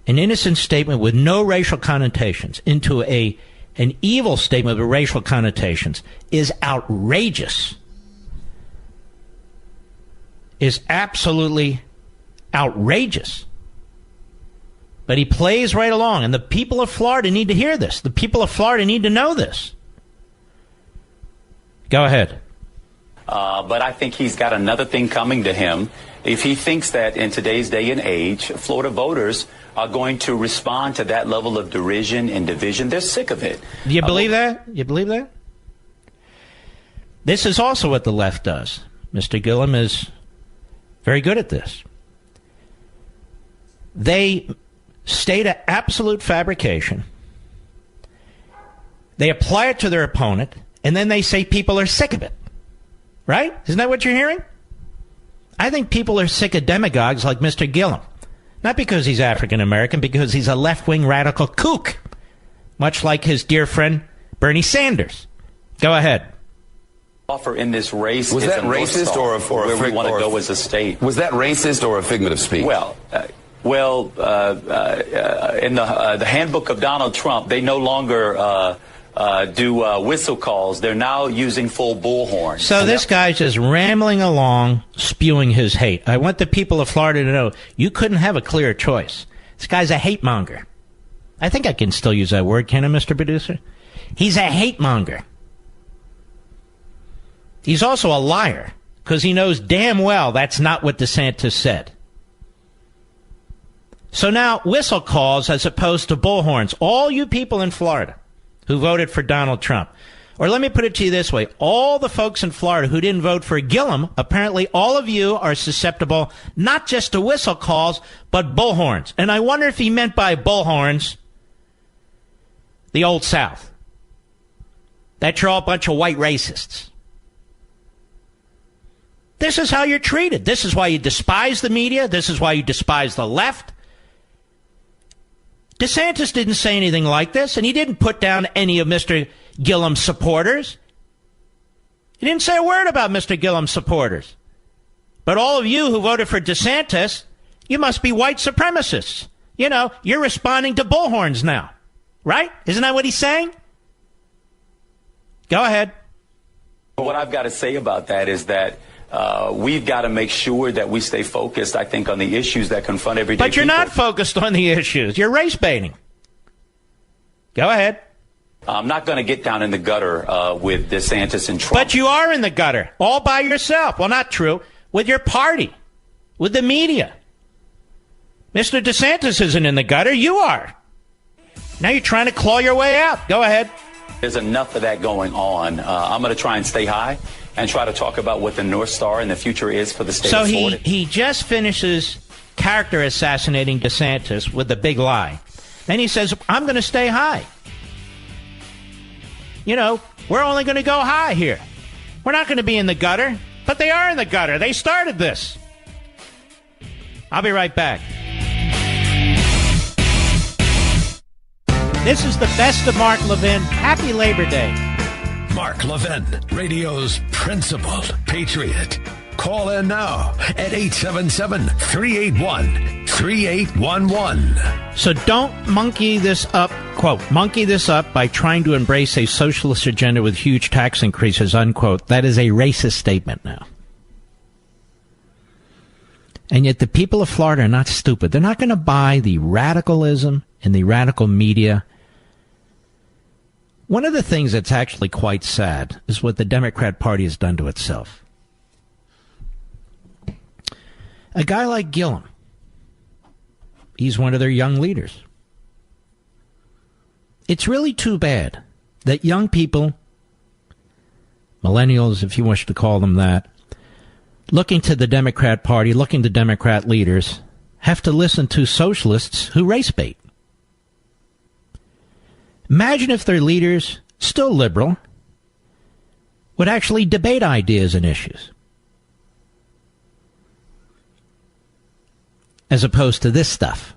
an innocent statement with no racial connotations into an evil statement with racial connotations is outrageous. Is absolutely outrageous. But he plays right along, and the people of Florida need to hear this. The people of Florida need to know this. Go ahead. But I think he's got another thing coming to him. If he thinks that in today's day and age, Florida voters are going to respond to that level of derision and division, they're sick of it. Do you believe that? You believe that? This is also what the left does. Mr. Gillum is very good at this. They state an absolute fabrication. They apply it to their opponent, and then they say people are sick of it. Right? Isn't that what you're hearing? I think people are sick of demagogues like Mr. Gillum. Not because he's African American, because he's a left-wing radical kook, much like his dear friend Bernie Sanders. Go ahead. Offer in this race was that racist or where we want to go as a state? Was that racist or a figment of speech? Well, in the handbook of Donald Trump, they no longer do whistle calls. They're now using full bullhorns. So this guy's just rambling along, spewing his hate. I want the people of Florida to know you couldn't have a clearer choice. This guy's a hate monger. I think I can still use that word, can I, Mr. Producer? He's a hate monger. He's also a liar, because he knows damn well that's not what DeSantis said. So now, whistle calls as opposed to bullhorns. All you people in Florida who voted for Donald Trump, or let me put it to you this way, all the folks in Florida who didn't vote for Gillum, apparently all of you are susceptible not just to whistle calls, but bullhorns. And I wonder if he meant by bullhorns the Old South. That you're all a bunch of white racists. This is how you're treated. This is why you despise the media. This is why you despise the left. DeSantis didn't say anything like this, and he didn't put down any of Mr. Gillum supporters. He didn't say a word about Mr. Gillum supporters. But all of you who voted for DeSantis, you must be white supremacists. You know, you're responding to bullhorns now. Right? Isn't that what he's saying? Go ahead. What I've got to say about that is that we've got to make sure that we stay focused, I think, on the issues that confront everyday But you're people. not focused on the issues. You're race baiting. Go ahead. I'm not going to get down in the gutter with DeSantis and Trump. But you are in the gutter, all by yourself. Well, not true. With your party, with the media. Mr. DeSantis isn't in the gutter. You are. Now you're trying to claw your way out. Go ahead. There's enough of that going on. I'm going to try and stay high and try to talk about what the North Star in the future is for the state of Florida. So he just finishes character assassinating DeSantis with a big lie. Then he says, I'm going to stay high. You know, we're only going to go high here. We're not going to be in the gutter. But they are in the gutter. They started this. I'll be right back. This is the best of Mark Levin. Happy Labor Day. Mark Levin, radio's principled patriot. Call in now at 877-381-3811. So don't monkey this up, quote, monkey this up by trying to embrace a socialist agenda with huge tax increases, unquote. That is a racist statement now. And yet the people of Florida are not stupid. They're not going to buy the radicalism and the radical media. One of the things that's actually quite sad is what the Democrat Party has done to itself. A guy like Gillum, he's one of their young leaders. It's really too bad that young people, millennials, if you wish to call them that, looking to the Democrat Party, looking to Democrat leaders, have to listen to socialists who race bait. Imagine if their leaders, still liberal, would actually debate ideas and issues, as opposed to this stuff.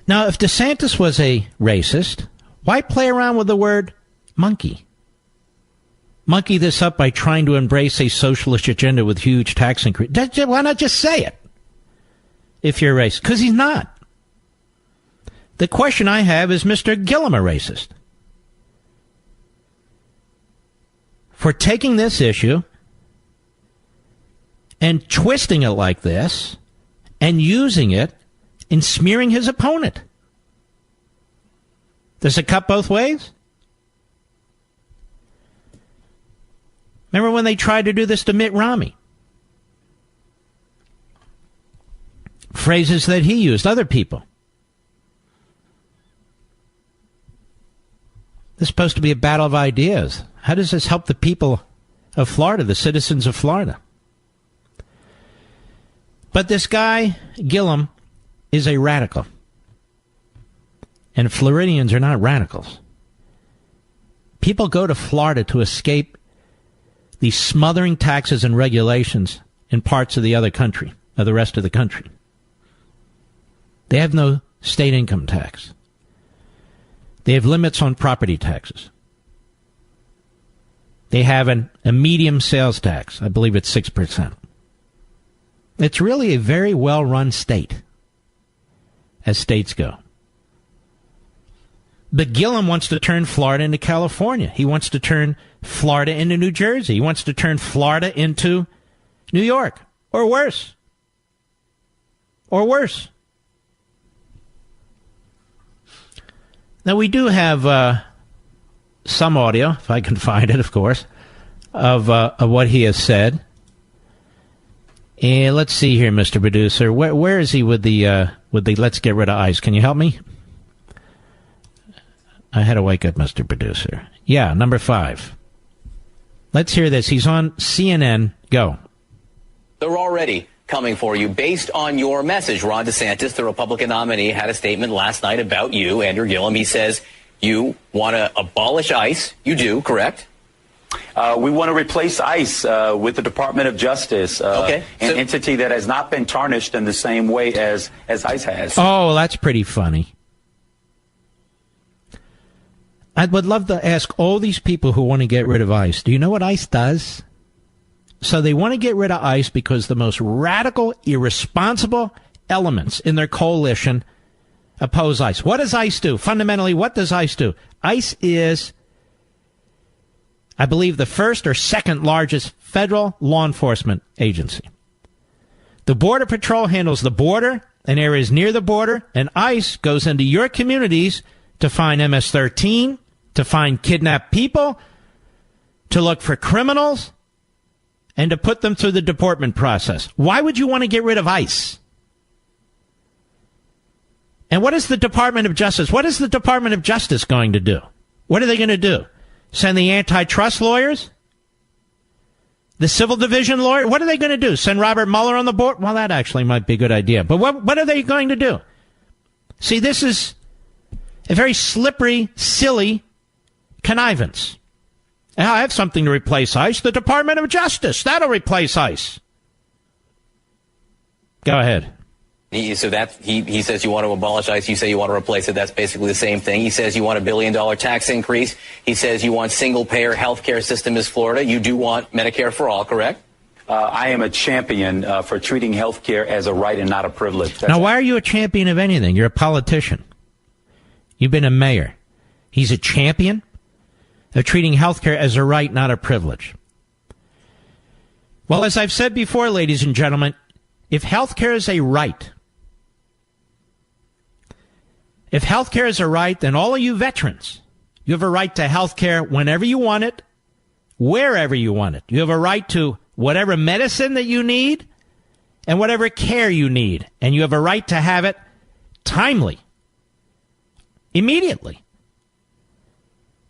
Now, if DeSantis was a racist, why play around with the word monkey? Monkey this up by trying to embrace a socialist agenda with huge tax increase. Why not just say it if you're a racist? Because he's not. The question I have is Mr. Gillum a racist? For taking this issue and twisting it like this and using it and smearing his opponent. Does it cut both ways? Remember when they tried to do this to Mitt Romney? Phrases that he used, other people. This is supposed to be a battle of ideas. How does this help the people of Florida, the citizens of Florida? But this guy, Gillum, is a radical. And Floridians are not radicals. People go to Florida to escape the smothering taxes and regulations in parts of the other country, of the rest of the country. They have no state income tax. They have limits on property taxes. They have a medium sales tax. I believe it's 6%. It's really a very well-run state, as states go. But Gillum wants to turn Florida into California. He wants to turn Florida into New Jersey. He wants to turn Florida into New York, or worse. Or worse. Now, we do have some audio, if I can find it, of course, of what he has said. And let's see here, Mr. Producer. Where is he with the let's get rid of ICE? Can you help me? I had to wake up, Mr. Producer. Yeah, number 5. Let's hear this. He's on CNN. Go. They're already coming for you based on your message. Ron DeSantis, the Republican nominee, had a statement last night about you, Andrew Gillum. He says you want to abolish ICE. You do, correct? We want to replace ICE with the Department of Justice, an entity that has not been tarnished in the same way as ICE has. Oh, that's pretty funny. I would love to ask all these people who want to get rid of ICE, do you know what ICE does? So they want to get rid of ICE because the most radical, irresponsible elements in their coalition oppose ICE. What does ICE do? Fundamentally, what does ICE do? ICE is, I believe, the first or second largest federal law enforcement agency. The Border Patrol handles the border and areas near the border, and ICE goes into your communities to find MS-13, to find kidnapped people, to look for criminals, and to put them through the deportment process. Why would you want to get rid of ICE? And what is the Department of Justice? What is the Department of Justice going to do? What are they going to do? Send the antitrust lawyers? The civil division lawyer? What are they going to do? Send Robert Mueller on the board? Well, that actually might be a good idea. But what are they going to do? See, this is a very slippery, silly connivance. I have something to replace ICE. The Department of Justice. That'll replace ICE. Go ahead. He says you want to abolish ICE. You say you want to replace it. That's basically the same thing. He says you want $1 billion tax increase. He says you want single-payer health care system as Florida. You do want Medicare for all, correct? I am a champion for treating health care as a right and not a privilege. Now, why are you a champion of anything? You're a politician. You've been a mayor. He's a champion of treating health care as a right, not a privilege. Well, as I've said before, ladies and gentlemen, if health care is a right, then all of you veterans, you have a right to health care whenever you want it, wherever you want it. You have a right to whatever medicine that you need and whatever care you need. And you have a right to have it timely, immediately.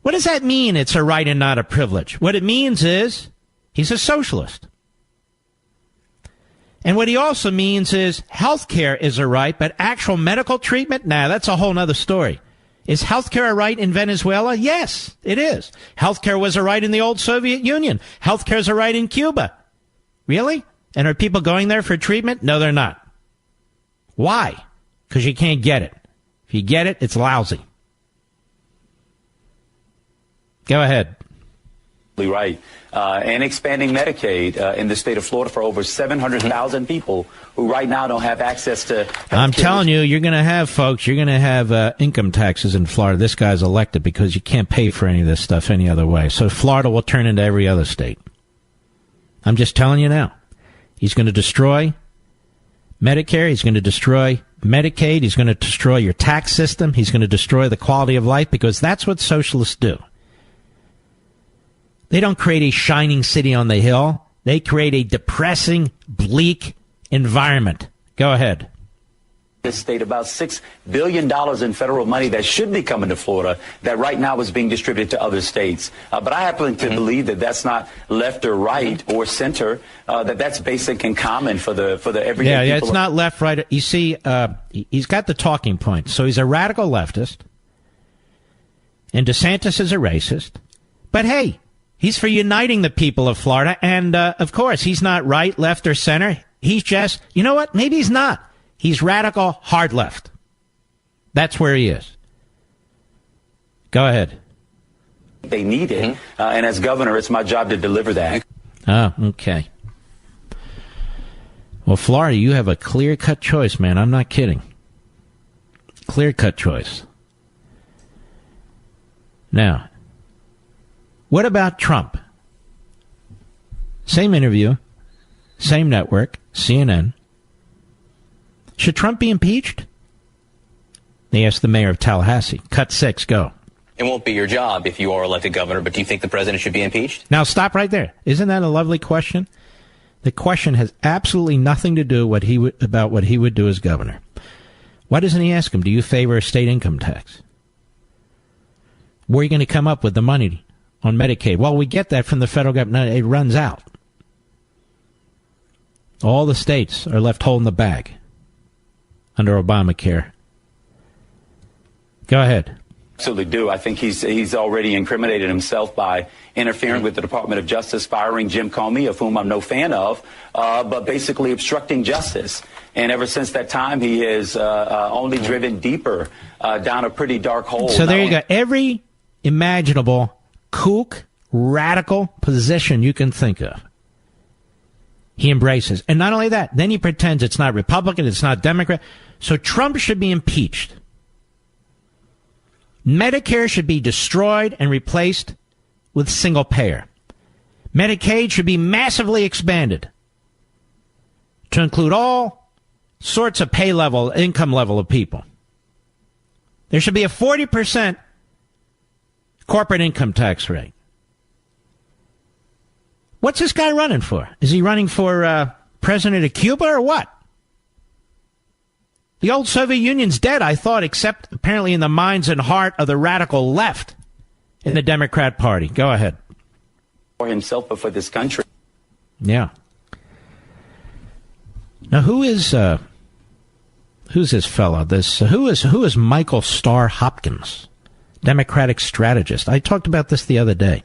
What does that mean, it's a right and not a privilege? What it means is he's a socialist. And what he also means is health care is a right, but actual medical treatment, that's a whole other story. Is health care a right in Venezuela? Yes, it is. Health care was a right in the old Soviet Union. Health care is a right in Cuba. Really? And are people going there for treatment? No, they're not. Why? Because you can't get it. If you get it, it's lousy. Go ahead. Right. And expanding Medicaid in the state of Florida for over 700,000 people who right now don't have access to I'm telling you, you're going to have income taxes in Florida. This guy's elected because you can't pay for any of this stuff any other way. So Florida will turn into every other state. I'm just telling you now. He's going to destroy Medicare. He's going to destroy Medicaid. He's going to destroy your tax system. He's going to destroy the quality of life because that's what socialists do. They don't create a shining city on the hill. They create a depressing, bleak environment. Go ahead. This state about $6 billion in federal money that should be coming to Florida that right now is being distributed to other states. But I happen to believe that that's not left or right or center, that's basic and common for the everyday people. Yeah, it's not left, right. You see, he's got the talking point. So he's a radical leftist, and DeSantis is a racist. But hey, he's for uniting the people of Florida, and of course, he's not right, left, or center. He's just, you know what? Maybe he's not. He's radical, hard left. That's where he is. Go ahead. They need it, and as governor, it's my job to deliver that. Oh, okay. Well, Florida, you have a clear-cut choice, man. I'm not kidding. Clear-cut choice. Now, what about Trump? Same interview, same network, CNN. Should Trump be impeached? They asked the mayor of Tallahassee. Cut 6, go. It won't be your job if you are elected governor, but do you think the president should be impeached? Now, stop right there. Isn't that a lovely question? The question has absolutely nothing to do about what he would do as governor. Why doesn't he ask him, do you favor a state income tax? Where are you going to come up with the money on Medicaid? Well, we get that from the federal government. It runs out. All the states are left holding the bag under Obamacare. Go ahead. Absolutely do. I think he's already incriminated himself by interfering with the Department of Justice, firing Jim Comey, of whom I'm no fan of, but basically obstructing justice. And ever since that time, he has only driven deeper down a pretty dark hole. So there you go. Every imaginable kook, radical position you can think of. He embraces. And not only that, then he pretends it's not Republican, it's not Democrat. So Trump should be impeached. Medicare should be destroyed and replaced with single payer. Medicaid should be massively expanded to include all sorts of pay level, income level of people. There should be a 40% corporate income tax rate. What's this guy running for? Is he running for president of Cuba or what? The old Soviet Union's dead, I thought, except apparently in the minds and heart of the radical left in the Democrat Party. Go ahead. For himself, but for this country. Yeah. Now, who's this fellow? Who is Michael Starr Hopkins, Democratic strategist? I talked about this the other day.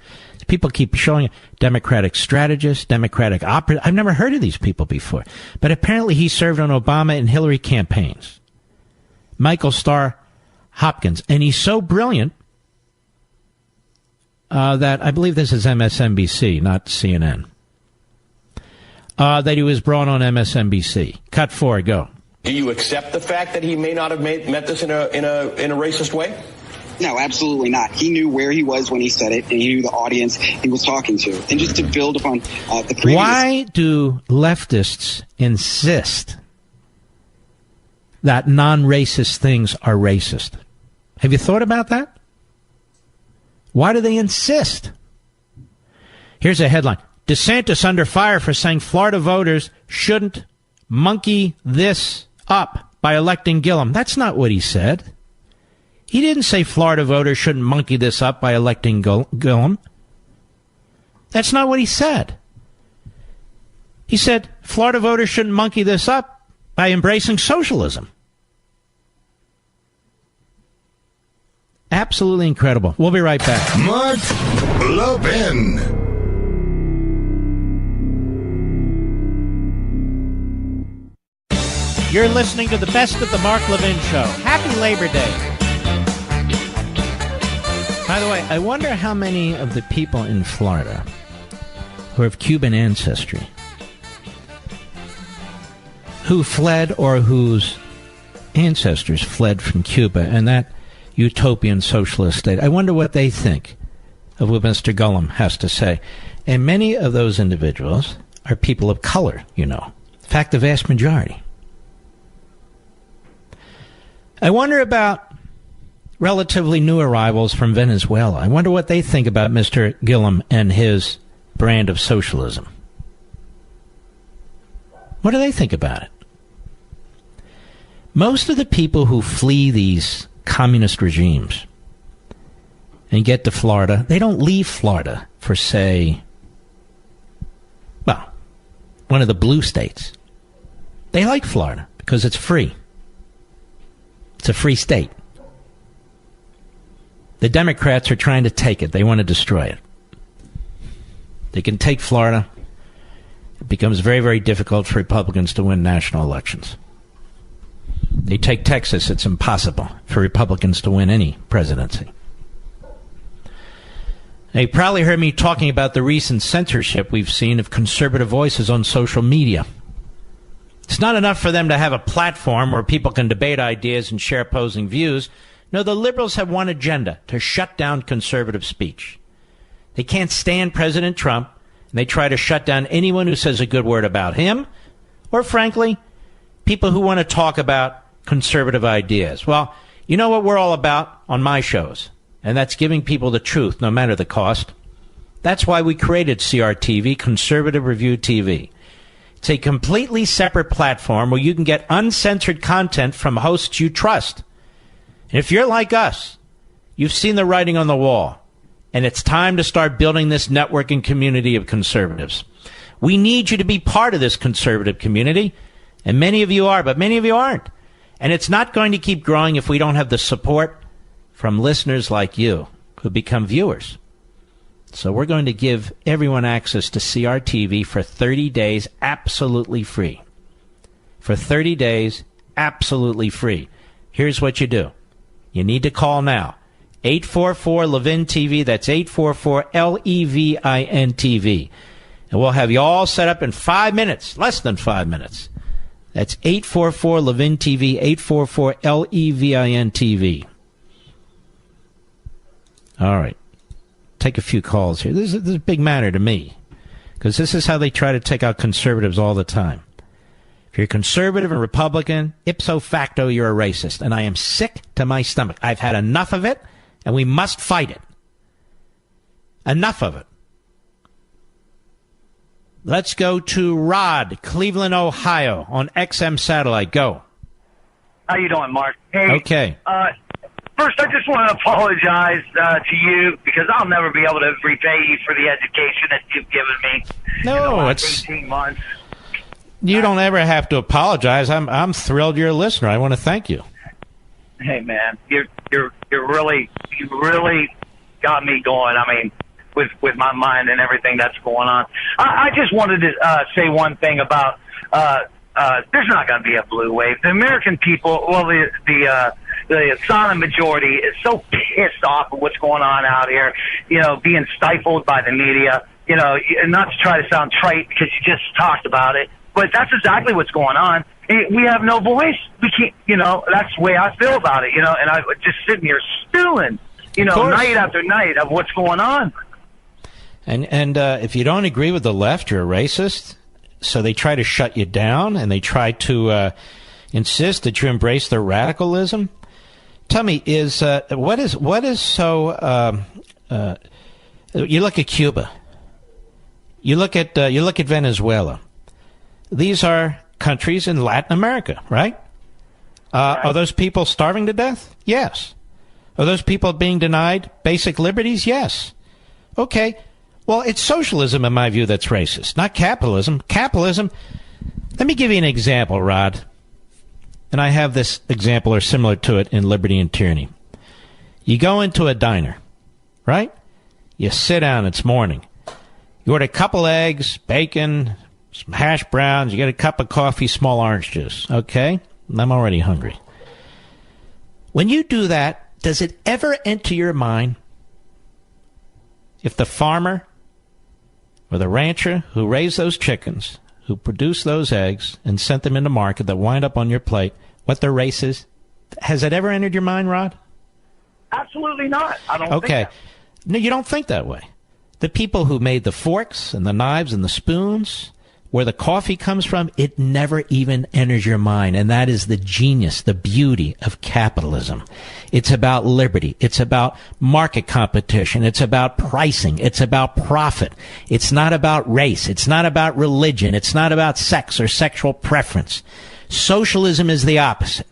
People keep showing Democratic strategist, Democratic operative. I've never heard of these people before, but apparently he served on Obama and Hillary campaigns. Michael Starr Hopkins, and he's so brilliant that I believe this is MSNBC, not CNN. That he was brought on MSNBC. Cut 4, go. Do you accept the fact that he may not have meant this in a racist way? No, absolutely not. He knew where he was when he said it, and he knew the audience he was talking to. And just to build upon the previous... Why do leftists insist that non-racist things are racist? Have you thought about that? Why do they insist? Here's a headline. DeSantis under fire for saying Florida voters shouldn't monkey this up by electing Gillum. That's not what he said. He didn't say Florida voters shouldn't monkey this up by electing Gillum. That's not what he said. He said Florida voters shouldn't monkey this up by embracing socialism. Absolutely incredible. We'll be right back. Mark Levin. You're listening to the best of the Mark Levin Show. Happy Labor Day. By the way, I wonder how many of the people in Florida who have Cuban ancestry, who fled or whose ancestors fled from Cuba and that utopian socialist state, I wonder what they think of what Mr. Gillum has to say. And many of those individuals are people of color, you know. In fact, the vast majority. I wonder about relatively new arrivals from Venezuela. I wonder what they think about Mr. Gillum and his brand of socialism. What do they think about it? Most of the people who flee these communist regimes and get to Florida, they don't leave Florida for, say, well, one of the blue states. They like Florida because it's free. It's a free state. The Democrats are trying to take it. They want to destroy it. They can take Florida. It becomes very, very difficult for Republicans to win national elections. They take Texas. It's impossible for Republicans to win any presidency. Now, you probably heard me talking about the recent censorship we've seen of conservative voices on social media. It's not enough for them to have a platform where people can debate ideas and share opposing views. No, the liberals have one agenda: to shut down conservative speech. They can't stand President Trump, and they try to shut down anyone who says a good word about him, or frankly, people who want to talk about conservative ideas. Well, you know what we're all about on my shows, and that's giving people the truth, no matter the cost. That's why we created CRTV, Conservative Review TV. It's a completely separate platform where you can get uncensored content from hosts you trust. And if you're like us, you've seen the writing on the wall, and it's time to start building this networking community of conservatives. We need you to be part of this conservative community, and many of you are, but many of you aren't. And it's not going to keep growing if we don't have the support from listeners like you who become viewers. So we're going to give everyone access to CRTV for 30 days absolutely free. For 30 days absolutely free. Here's what you do. You need to call now. 844-LEVIN TV. That's 844-LEVIN TV. And we'll have you all set up in 5 minutes, less than 5 minutes. That's 844-LEVIN TV, 844-LEVIN TV. All right. Take a few calls here. This is a big matter to me, because this is how they try to take out conservatives all the time. If you're conservative and Republican, ipso facto, you're a racist. And I am sick to my stomach. I've had enough of it, and we must fight it. Enough of it. Let's go to Rod, Cleveland, Ohio, on XM Satellite. Go. How you doing, Mark? Hey. Okay. First, I just want to apologize to you, because I'll never be able to repay you for the education that you've given me. No, it's 18 months. You don't ever have to apologize. I'm thrilled you're a listener. I want to thank you. Hey, man, you really got me going. I mean, with my mind and everything that's going on. I just wanted to say one thing about there's not going to be a blue wave. The American people, well, the silent majority is so pissed off of what's going on out here, being stifled by the media, and not to try to sound trite because you just talked about it, but that's exactly what's going on. We have no voice. We can't, that's the way I feel about it, and I just sitting here stewing, night after night of what's going on. And if you don't agree with the left, you're a racist. So they try to shut you down, and they try to insist that you embrace their radicalism. Tell me, what is so? You look at Cuba. You look at Venezuela. These are countries in Latin America, right? Are those people starving to death? Yes. Are those people being denied basic liberties? Yes. Okay. Well, it's socialism, in my view, that's racist, not capitalism. Capitalism, let me give you an example, Rod. And I have this example or similar to it in Liberty and Tyranny. You go into a diner, right? You sit down, it's morning. You order a couple eggs, bacon, some hash browns, you get a cup of coffee, small orange juice. Okay? I'm already hungry. When you do that, does it ever enter your mind if the farmer or the rancher who raised those chickens, who produced those eggs and sent them into market that wind up on your plate, what their race is? Has it ever entered your mind, Rod? Absolutely not. I don't think that. No, you don't think that way. The people who made the forks and the knives and the spoons, where the coffee comes from, it never even enters your mind. And that is the genius, the beauty of capitalism. It's about liberty. It's about market competition. It's about pricing. It's about profit. It's not about race. It's not about religion. It's not about sex or sexual preference. Socialism is the opposite.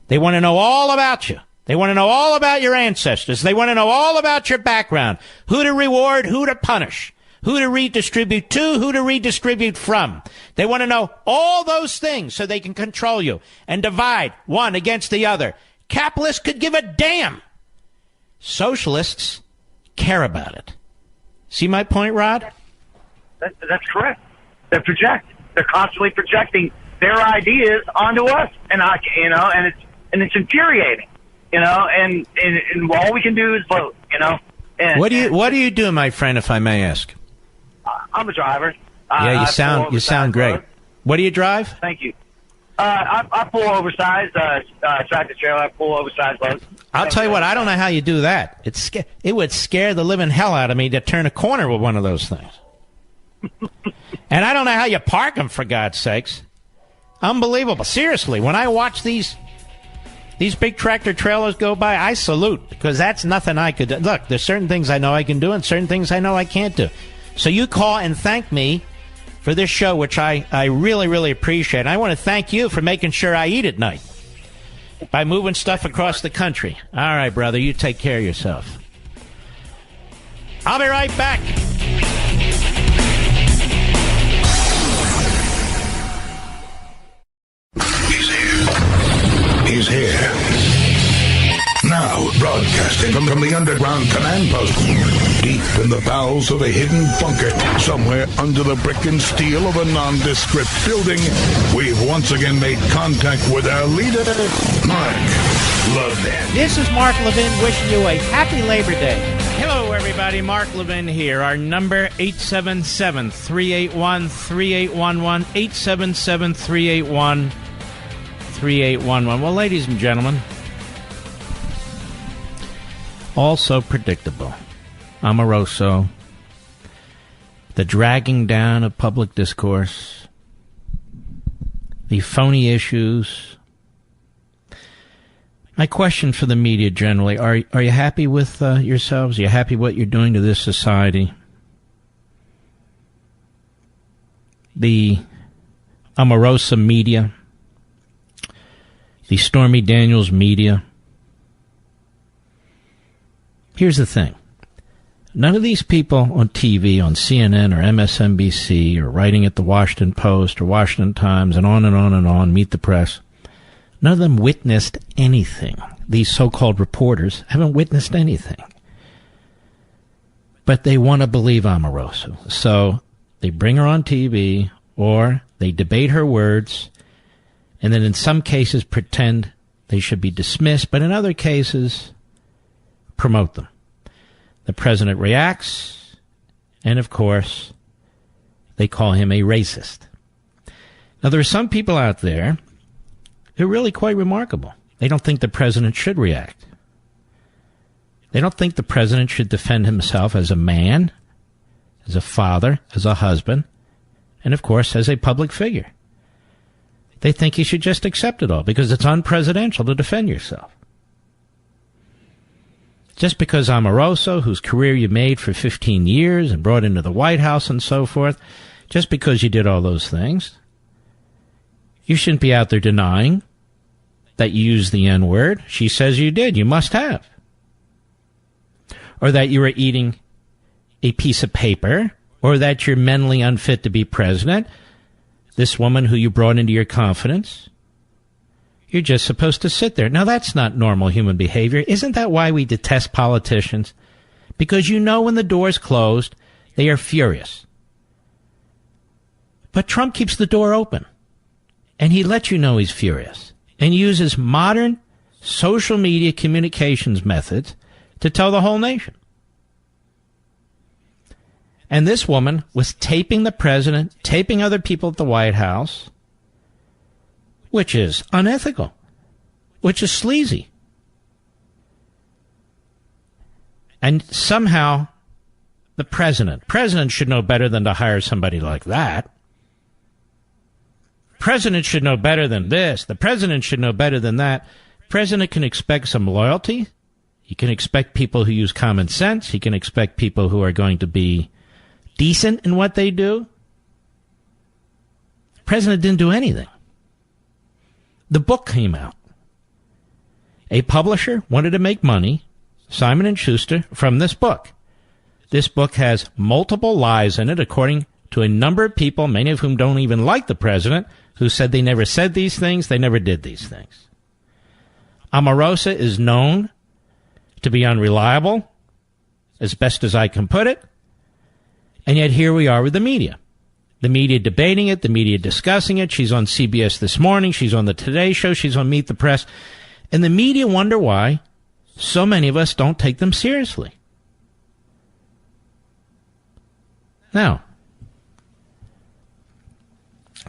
They want to know all about you. They want to know all about your ancestors. They want to know all about your background. Who to reward, who to punish. Who to redistribute to, who to redistribute from. They want to know all those things so they can control you and divide one against the other. Capitalists could give a damn. Socialists care about it. See my point, Rod? That's correct. They project. They're constantly projecting their ideas onto us, and it's infuriating. And all we can do is vote. And, what do you do, my friend, if I may ask? I'm a driver. Yeah, you sound great. Load. What do you drive? Thank you. I pull oversized tractor trailer. I pull oversized loads. I'll tell you what. I don't know how you do that. It would scare the living hell out of me to turn a corner with one of those things. And I don't know how you park them, for God's sakes. Unbelievable. Seriously, when I watch these big tractor trailers go by, I salute, because that's nothing I could do. Look, there's certain things I know I can do and certain things I know I can't do. So you call and thank me for this show, which I really, really appreciate. And I want to thank you for making sure I eat at night by moving stuff across the country. All right, brother, you take care of yourself. I'll be right back. He's here. Now, broadcasting Broadcasting from the underground command post, deep in the bowels of a hidden bunker, somewhere under the brick and steel of a nondescript building, we've once again made contact with our leader, Mark Levin. This is Mark Levin wishing you a happy Labor Day. Hello, everybody. Mark Levin here. Our number, 877-381-3811, 877-381-3811. Well, ladies and gentlemen, also predictable. Amoroso, the dragging down of public discourse, the phony issues. My question for the media generally, are you happy with yourselves? Are you happy what you're doing to this society? The Amorosa media, the Stormy Daniels media. Here's the thing. None of these people on TV, on CNN or MSNBC, or writing at the Washington Post or Washington Times, and on and on and on, Meet the Press, none of them witnessed anything. These so-called reporters haven't witnessed anything. But they want to believe Amoroso. So they bring her on TV, or they debate her words, and then in some cases pretend they should be dismissed, but in other cases promote them. The president reacts, and of course, they call him a racist. Now, there are some people out there who are really quite remarkable. They don't think the president should react. They don't think the president should defend himself as a man, as a father, as a husband, and of course, as a public figure. They think he should just accept it all because it's unpresidential to defend yourself. Just because Amoroso, whose career you made for 15 years and brought into the White House and so forth, just because you did all those things, you shouldn't be out there denying that you used the N-word. She says you did. You must have. Or that you were eating a piece of paper, or that you're mentally unfit to be president. This woman who you brought into your confidence, you're just supposed to sit there. Now, that's not normal human behavior. Isn't that why we detest politicians? Because you know when the door's closed, they are furious. But Trump keeps the door open. And he lets you know he's furious. And uses modern social media communications methods to tell the whole nation. And this woman was taping the president, taping other people at the White House, which is unethical, which is sleazy. And somehow the president should know better than to hire somebody like that. President should know better than this. The president should know better than that. President can expect some loyalty. He can expect people who use common sense. He can expect people who are going to be decent in what they do. The president didn't do anything. The book came out. A publisher wanted to make money, Simon & Schuster, from this book. This book has multiple lies in it, according to a number of people, many of whom don't even like the president, who said they never said these things, they never did these things. Amorosa is known to be unreliable, as best as I can put it, and yet here we are with the media. The media debating it, the media discussing it. She's on CBS This Morning, she's on the Today Show, she's on Meet the Press, and the media wonder why so many of us don't take them seriously. Now,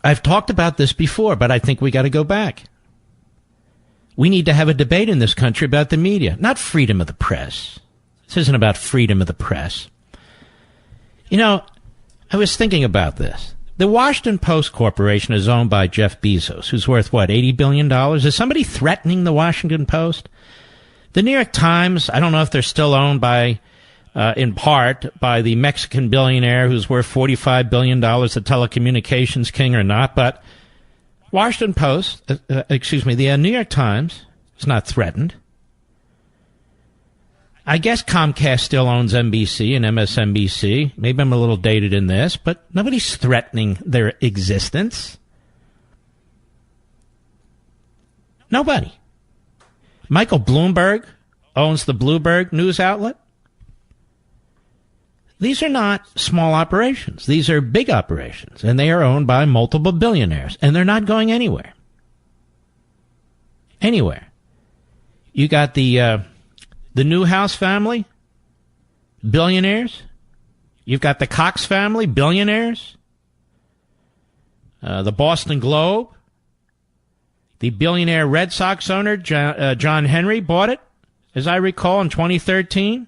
I've talked about this before, but I think we got to go back. We need to have a debate in this country about the media, not freedom of the press. This isn't about freedom of the press. You know, I was thinking about this. The Washington Post Corporation is owned by Jeff Bezos, who's worth, what, $80 billion? Is somebody threatening the Washington Post? The New York Times, I don't know if they're still owned by, in part, by the Mexican billionaire who's worth $45 billion, the telecommunications king or not, but Washington Post, the New York Times is not threatened. I guess Comcast still owns NBC and MSNBC. Maybe I'm a little dated in this, but nobody's threatening their existence. Nobody. Michael Bloomberg owns the Bloomberg news outlet. These are not small operations. These are big operations, and they are owned by multiple billionaires, and they're not going anywhere. Anywhere. You got the Newhouse family, billionaires. You've got the Cox family, billionaires. The Boston Globe. The billionaire Red Sox owner, John Henry, bought it, as I recall, in 2013.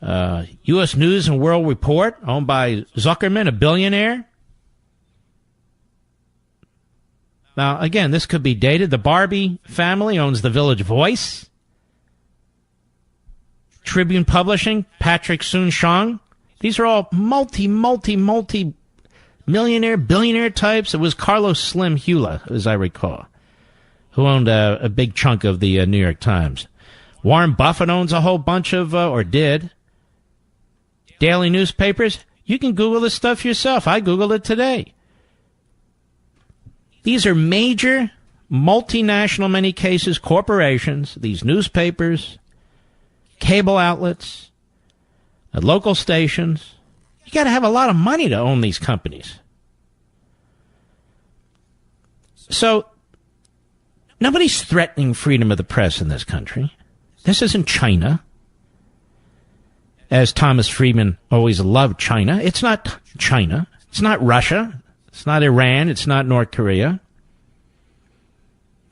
U.S. News and World Report, owned by Zuckerman, a billionaire. Now, again, this could be dated. The Barbie family owns the Village Voice. Tribune Publishing, Patrick Soon-Shiong. These are all multi-millionaire, billionaire types. It was Carlos Slim Hula, as I recall, who owned a big chunk of the New York Times. Warren Buffett owns a whole bunch of, or did, daily newspapers. You can Google this stuff yourself. I Googled it today. These are major, multinational, many cases, corporations, these newspapers, cable outlets, local stations. You got to have a lot of money to own these companies. So, nobody's threatening freedom of the press in this country. This isn't China. As Thomas Friedman always loved China. It's not China. It's not Russia. It's not Iran. It's not North Korea.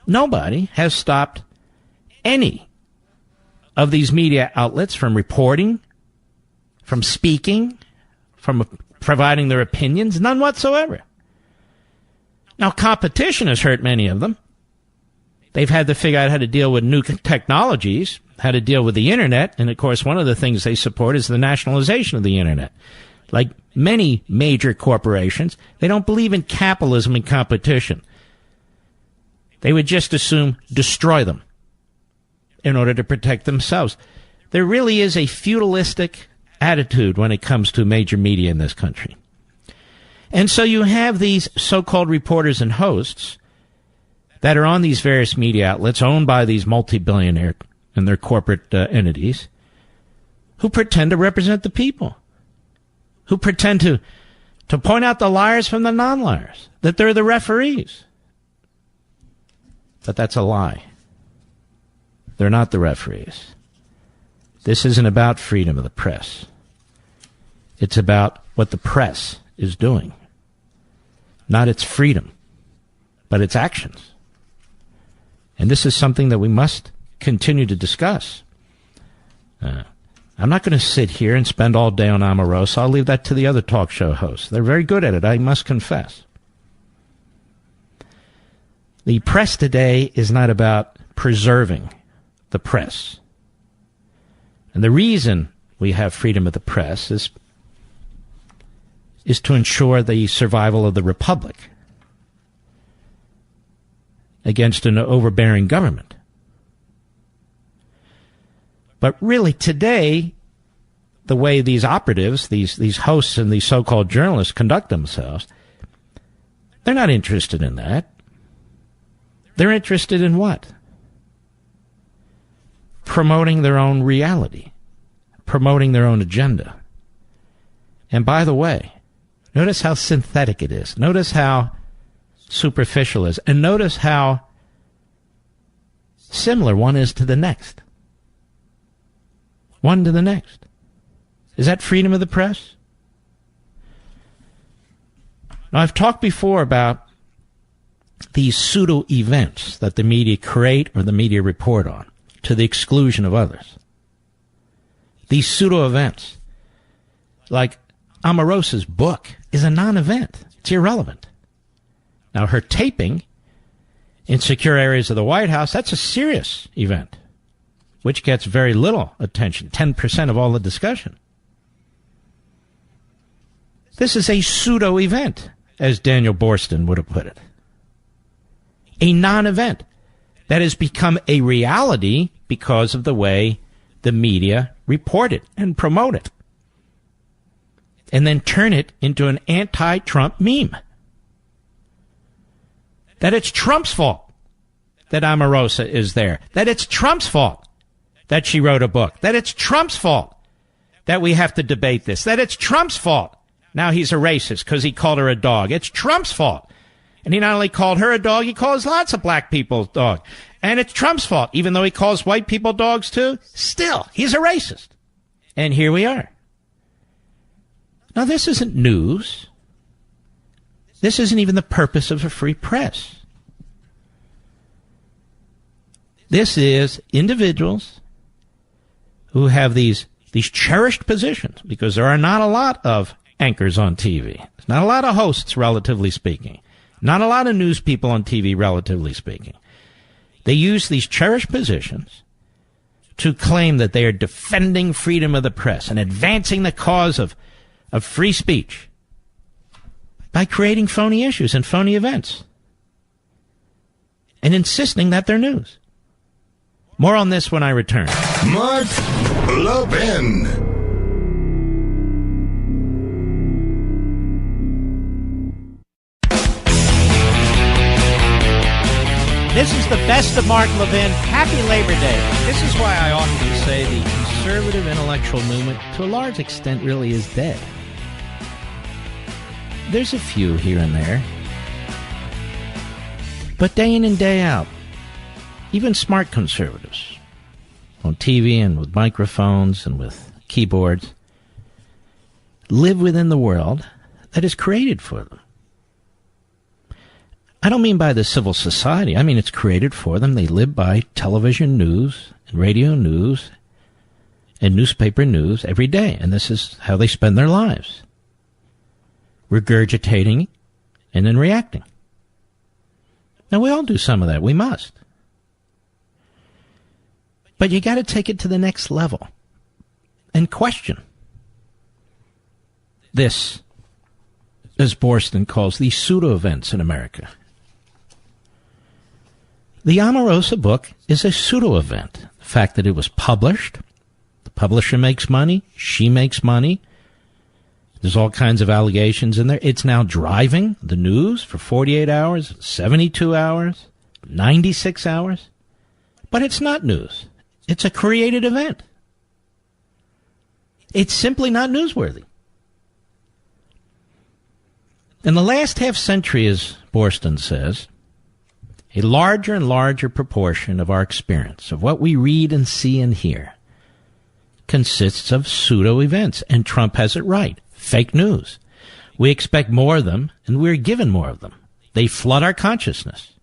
Nobody has stopped any of these media outlets from reporting, from speaking, from providing their opinions. None whatsoever. Now, competition has hurt many of them. They've had to figure out how to deal with new technologies, how to deal with the Internet, and, of course, one of the things they support is the nationalization of the Internet. Like many major corporations, they don't believe in capitalism and competition. They would just assume destroy them in order to protect themselves. There really is a feudalistic attitude when it comes to major media in this country. And so you have these so-called reporters and hosts that are on these various media outlets owned by these multi-billionaire and their corporate entities who pretend to represent the people, who pretend to point out the liars from the non-liars, that they're the referees. But that's a lie. They're not the referees. This isn't about freedom of the press. It's about what the press is doing. Not its freedom, but its actions. And this is something that we must continue to discuss. I'm not going to sit here and spend all day on Omarosa. I'll leave that to the other talk show hosts. They're very good at it, I must confess. The press today is not about preserving the press. And the reason we have freedom of the press is to ensure the survival of the republic against an overbearing government. But really today, the way these operatives, these hosts and these so-called journalists conduct themselves, they're not interested in that. They're interested in what? Promoting their own reality, promoting their own agenda. And by the way, notice how synthetic it is. Notice how superficial it is. And notice how similar one is to the next. One to the next. Is that freedom of the press? Now, I've talked before about these pseudo-events that the media create or the media report on to the exclusion of others. These pseudo-events, like Omarosa's book, is a non-event. It's irrelevant. Now, her taping in secure areas of the White House, that's a serious event, which gets very little attention, 10% of all the discussion. This is a pseudo-event, as Daniel Boorstin would have put it. A non-event that has become a reality because of the way the media report it and promote it, and then turn it into an anti-Trump meme. That it's Trump's fault that Omarosa is there, that it's Trump's fault that she wrote a book, that it's Trump's fault that we have to debate this, that it's Trump's fault. Now he's a racist because he called her a dog. It's Trump's fault. And he not only called her a dog, he calls lots of black people dogs. And it's Trump's fault. Even though he calls white people dogs too, still, he's a racist. And here we are. Now, this isn't news. This isn't even the purpose of a free press. This is individuals who have these cherished positions, because there are not a lot of anchors on TV. There's not a lot of hosts, relatively speaking. Not a lot of news people on TV, relatively speaking. They use these cherished positions to claim that they are defending freedom of the press and advancing the cause of free speech by creating phony issues and phony events and insisting that they're news. More on this when I return. Mark Levin. This is the best of Mark Levin. Happy Labor Day. This is why I often say the conservative intellectual movement, to a large extent, really is dead. There's a few here and there. But day in and day out, even smart conservatives on TV and with microphones and with keyboards live within the world that is created for them. I don't mean by the civil society. I mean it's created for them. They live by television news and radio news and newspaper news every day. And this is how they spend their lives. Regurgitating and then reacting. Now, we all do some of that. We must. But you got to take it to the next level and question this, as Borston calls, these pseudo-events in America. The Omarosa book is a pseudo-event. The fact that it was published, the publisher makes money, she makes money. There's all kinds of allegations in there. It's now driving the news for 48 hours, 72 hours, 96 hours. But it's not news. It's a created event. It's simply not newsworthy. In the last half century, as Borston says, a larger and larger proportion of our experience, of what we read and see and hear, consists of pseudo-events, and Trump has it right. Fake news. We expect more of them, and we're given more of them. They flood our consciousness.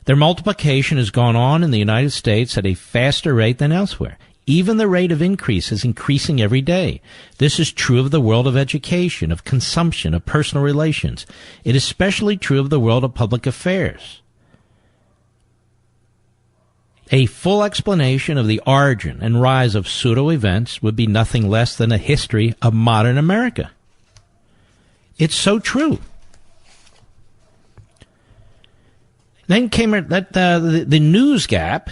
Their multiplication has gone on in the United States at a faster rate than elsewhere. Even the rate of increase is increasing every day. This is true of the world of education, of consumption, of personal relations. It is especially true of the world of public affairs. A full explanation of the origin and rise of pseudo-events would be nothing less than a history of modern America. It's so true. Then came the news gap,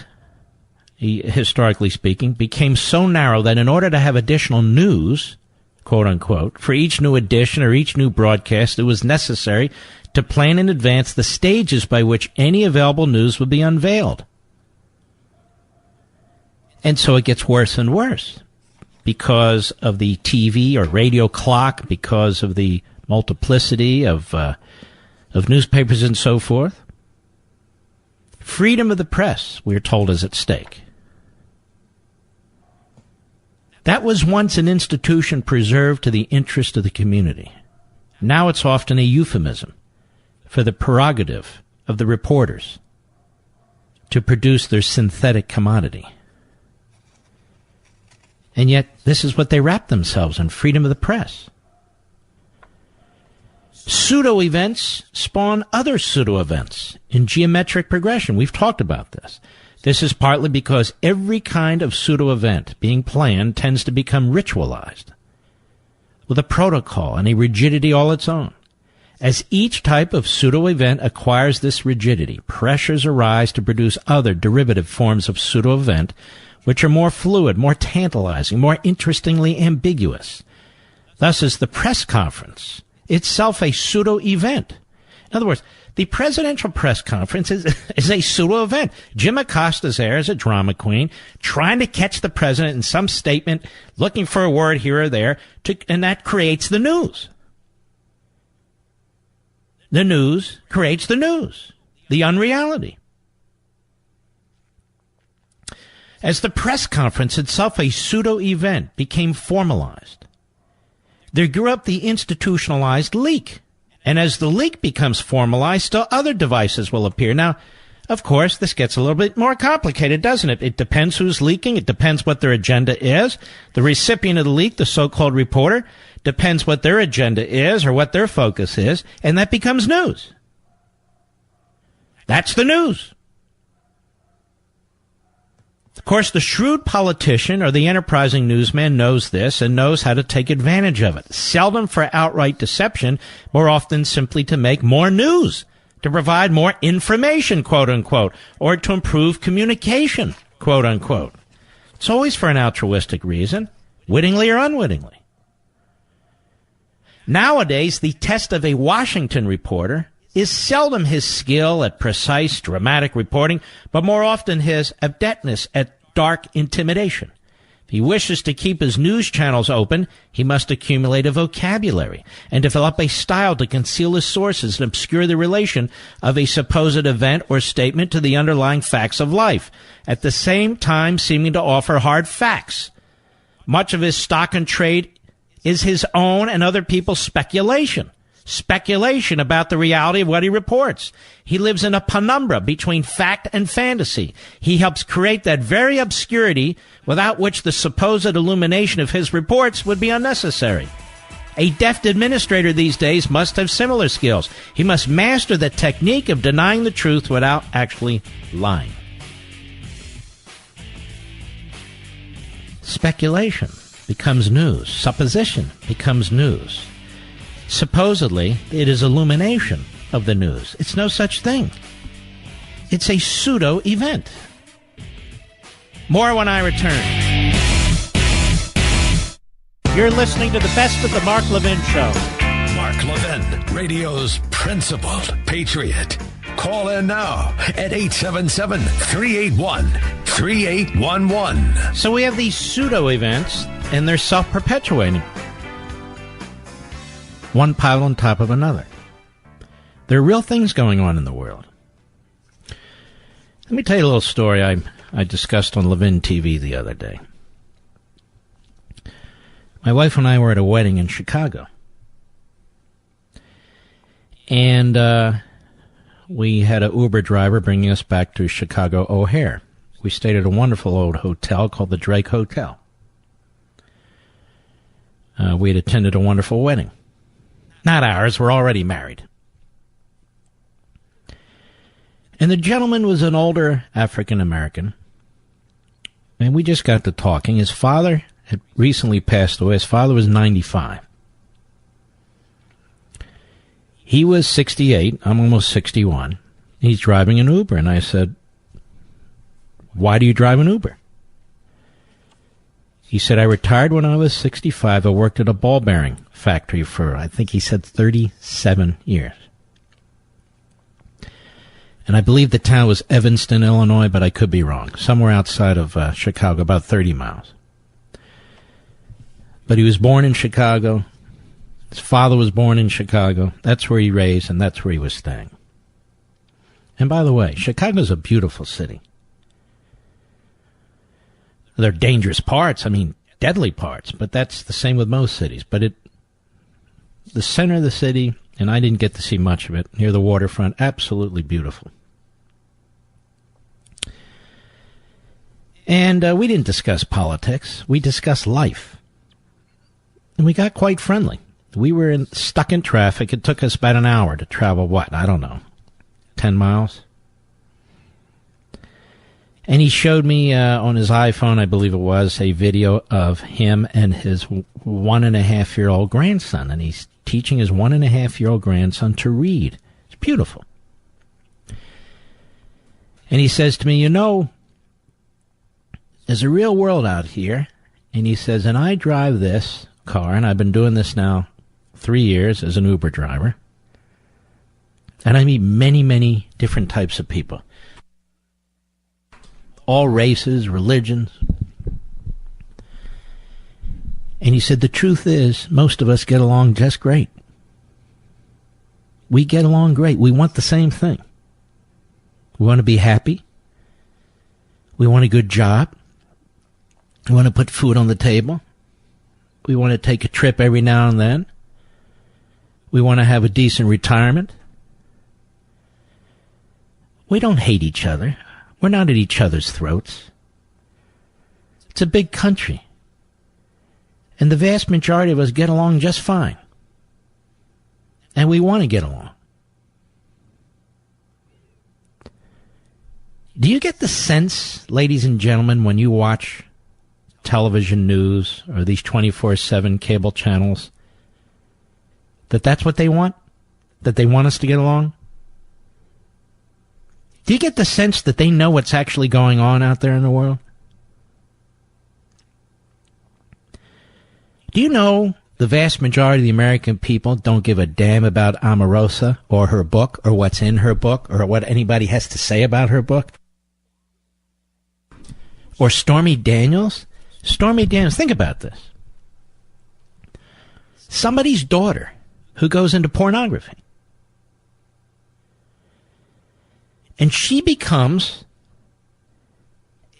historically speaking, became so narrow that in order to have additional news, quote unquote, for each new edition or each new broadcast, it was necessary to plan in advance the stages by which any available news would be unveiled. And so it gets worse and worse because of the TV or radio clock, because of the multiplicity of newspapers and so forth. Freedom of the press, we're told, is at stake. That was once an institution preserved to the interest of the community. Now it's often a euphemism for the prerogative of the reporters to produce their synthetic commodity. And yet, this is what they wrap themselves in, freedom of the press. Pseudo-events spawn other pseudo-events in geometric progression. We've talked about this. This is partly because every kind of pseudo-event being planned tends to become ritualized, with a protocol and a rigidity all its own. As each type of pseudo-event acquires this rigidity, pressures arise to produce other derivative forms of pseudo-event which are more fluid, more tantalizing, more interestingly ambiguous. Thus is the press conference itself a pseudo-event. In other words, The presidential press conference is a pseudo event. Jim Acosta's there as a drama queen, trying to catch the president in some statement, looking for a word here or there, and that creates the news. The news creates the news, the unreality. As the press conference itself, a pseudo-event, became formalized, there grew up the institutionalized leak. And as the leak becomes formalized, still other devices will appear. Now, of course, this gets a little bit more complicated, doesn't it? It depends who's leaking. It depends what their agenda is. The recipient of the leak, the so-called reporter, depends what their agenda is or what their focus is, and that becomes news. That's the news. Of course, the shrewd politician or the enterprising newsman knows this and knows how to take advantage of it. Seldom for outright deception, more often simply to make more news, to provide more information, quote unquote, or to improve communication, quote unquote. It's always for an altruistic reason, wittingly or unwittingly. Nowadays, the test of a Washington reporter is seldom his skill at precise, dramatic reporting, but more often his adeptness at dark intimidation. If he wishes to keep his news channels open, he must accumulate a vocabulary and develop a style to conceal his sources and obscure the relation of a supposed event or statement to the underlying facts of life, at the same time seeming to offer hard facts. Much of his stock and trade is his own and other people's speculation about the reality of what he reports. He lives in a penumbra between fact and fantasy. He helps create that very obscurity without which the supposed illumination of his reports would be unnecessary. A deft administrator these days must have similar skills. He must master the technique of denying the truth without actually lying. Speculation becomes news. Supposition becomes news. Supposedly, it is illumination of the news. It's no such thing. It's a pseudo-event. More when I return. You're listening to the best of the Mark Levin Show. Mark Levin, radio's principled patriot. Call in now at 877-381-3811. So we have these pseudo-events, and they're self-perpetuating. One pile on top of another. There are real things going on in the world. Let me tell you a little story I discussed on Levin TV the other day. My wife and I were at a wedding in Chicago. And we had an Uber driver bringing us back to Chicago O'Hare. We stayed at a wonderful old hotel called the Drake Hotel. We had attended a wonderful wedding. Not ours, we're already married. And the gentleman was an older African-American. And we just got to talking. His father had recently passed away. His father was 95. He was 68. I'm almost 61. He's driving an Uber. And I said, "Why do you drive an Uber?" He said, "I retired when I was 65. I worked at a ball bearing factory for, I think he said, 37 years. And I believe the town was Evanston, Illinois, but I could be wrong. Somewhere outside of Chicago, about 30 miles. But he was born in Chicago. His father was born in Chicago. That's where he raised, and that's where he was staying. And by the way, Chicago's a beautiful city. There are dangerous parts, deadly parts, but that's the same with most cities. But the center of the city, and I didn't get to see much of it, near the waterfront, absolutely beautiful. And we didn't discuss politics. We discussed life. And we got quite friendly. We were stuck in traffic. It took us about an hour to travel, 10 miles? And he showed me on his iPhone, I believe it was, a video of him and his 1.5-year-old grandson. And he's teaching his 1.5-year-old grandson to read. It's beautiful. And he says to me, there's a real world out here. And he says, and I drive this car, and I've been doing this now 3 years as an Uber driver. And I meet many, many different types of people. All races, religions. And he said, the truth is, most of us get along just great. We get along great. We want the same thing. We want to be happy. We want a good job. We want to put food on the table. We want to take a trip every now and then. We want to have a decent retirement. We don't hate each other. We're not at each other's throats. It's a big country. And the vast majority of us get along just fine. And we want to get along. Do you get the sense, ladies and gentlemen, when you watch television news or these 24/7 cable channels, that that's what they want? That they want us to get along? Do you get the sense that they know what's actually going on out there in the world? Do you know the vast majority of the American people don't give a damn about Omarosa or her book or what's in her book or what anybody has to say about her book? Or Stormy Daniels? Stormy Daniels, think about this. Somebody's daughter who goes into pornography. And she becomes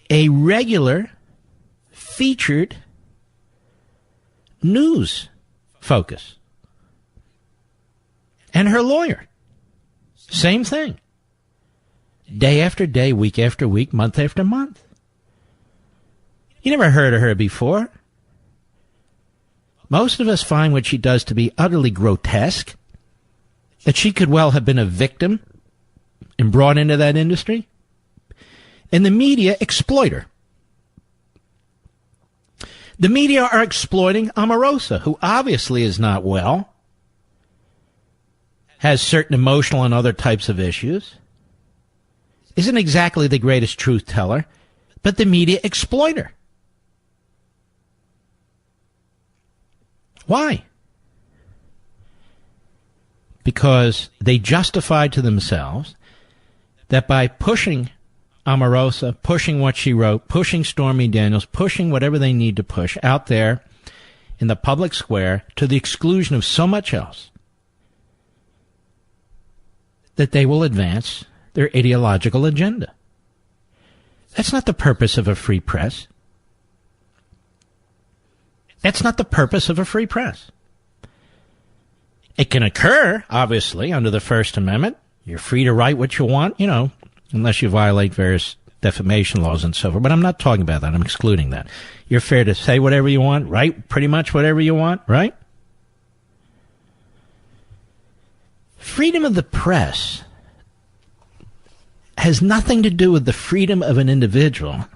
a regular featured news focus. And her lawyer, same thing. Day after day, week after week, month after month. You never heard of her before. Most of us find what she does to be utterly grotesque, that she could well have been a victim and brought into that industry. And the media exploit her. The media are exploiting Omarosa, who obviously is not well, has certain emotional and other types of issues, isn't exactly the greatest truth teller, but the media exploit her. Why? Because they justify to themselves that by pushing Omarosa, pushing what she wrote, pushing Stormy Daniels, pushing whatever they need to push out there in the public square to the exclusion of so much else, that they will advance their ideological agenda. That's not the purpose of a free press. That's not the purpose of a free press. It can occur, obviously, under the First Amendment. You're free to write what you want, unless you violate various defamation laws and so forth. But I'm not talking about that. I'm excluding that. You're fair to say whatever you want, write pretty much whatever you want, right? Freedom of the press has nothing to do with the freedom of an individual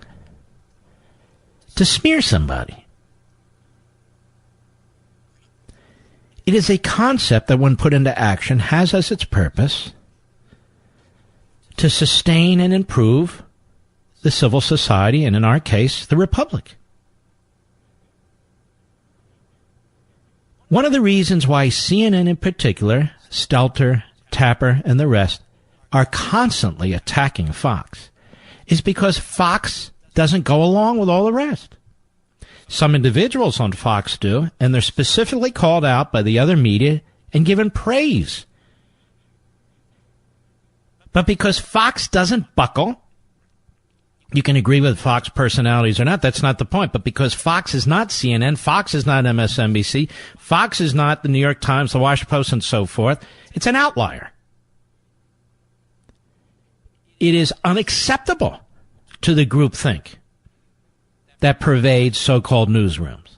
to smear somebody. It is a concept that, when put into action, has as its purpose to sustain and improve the civil society, and in our case, the republic. One of the reasons why CNN in particular, Stelter, Tapper, and the rest are constantly attacking Fox is because Fox doesn't go along with all the rest. Some individuals on Fox do, and they're specifically called out by the other media and given praise. But because Fox doesn't buckle, you can agree with Fox personalities or not, that's not the point. But because Fox is not CNN, Fox is not MSNBC, Fox is not the New York Times, the Washington Post, and so forth, it's an outlier. It is unacceptable to the groupthink that pervades so-called newsrooms.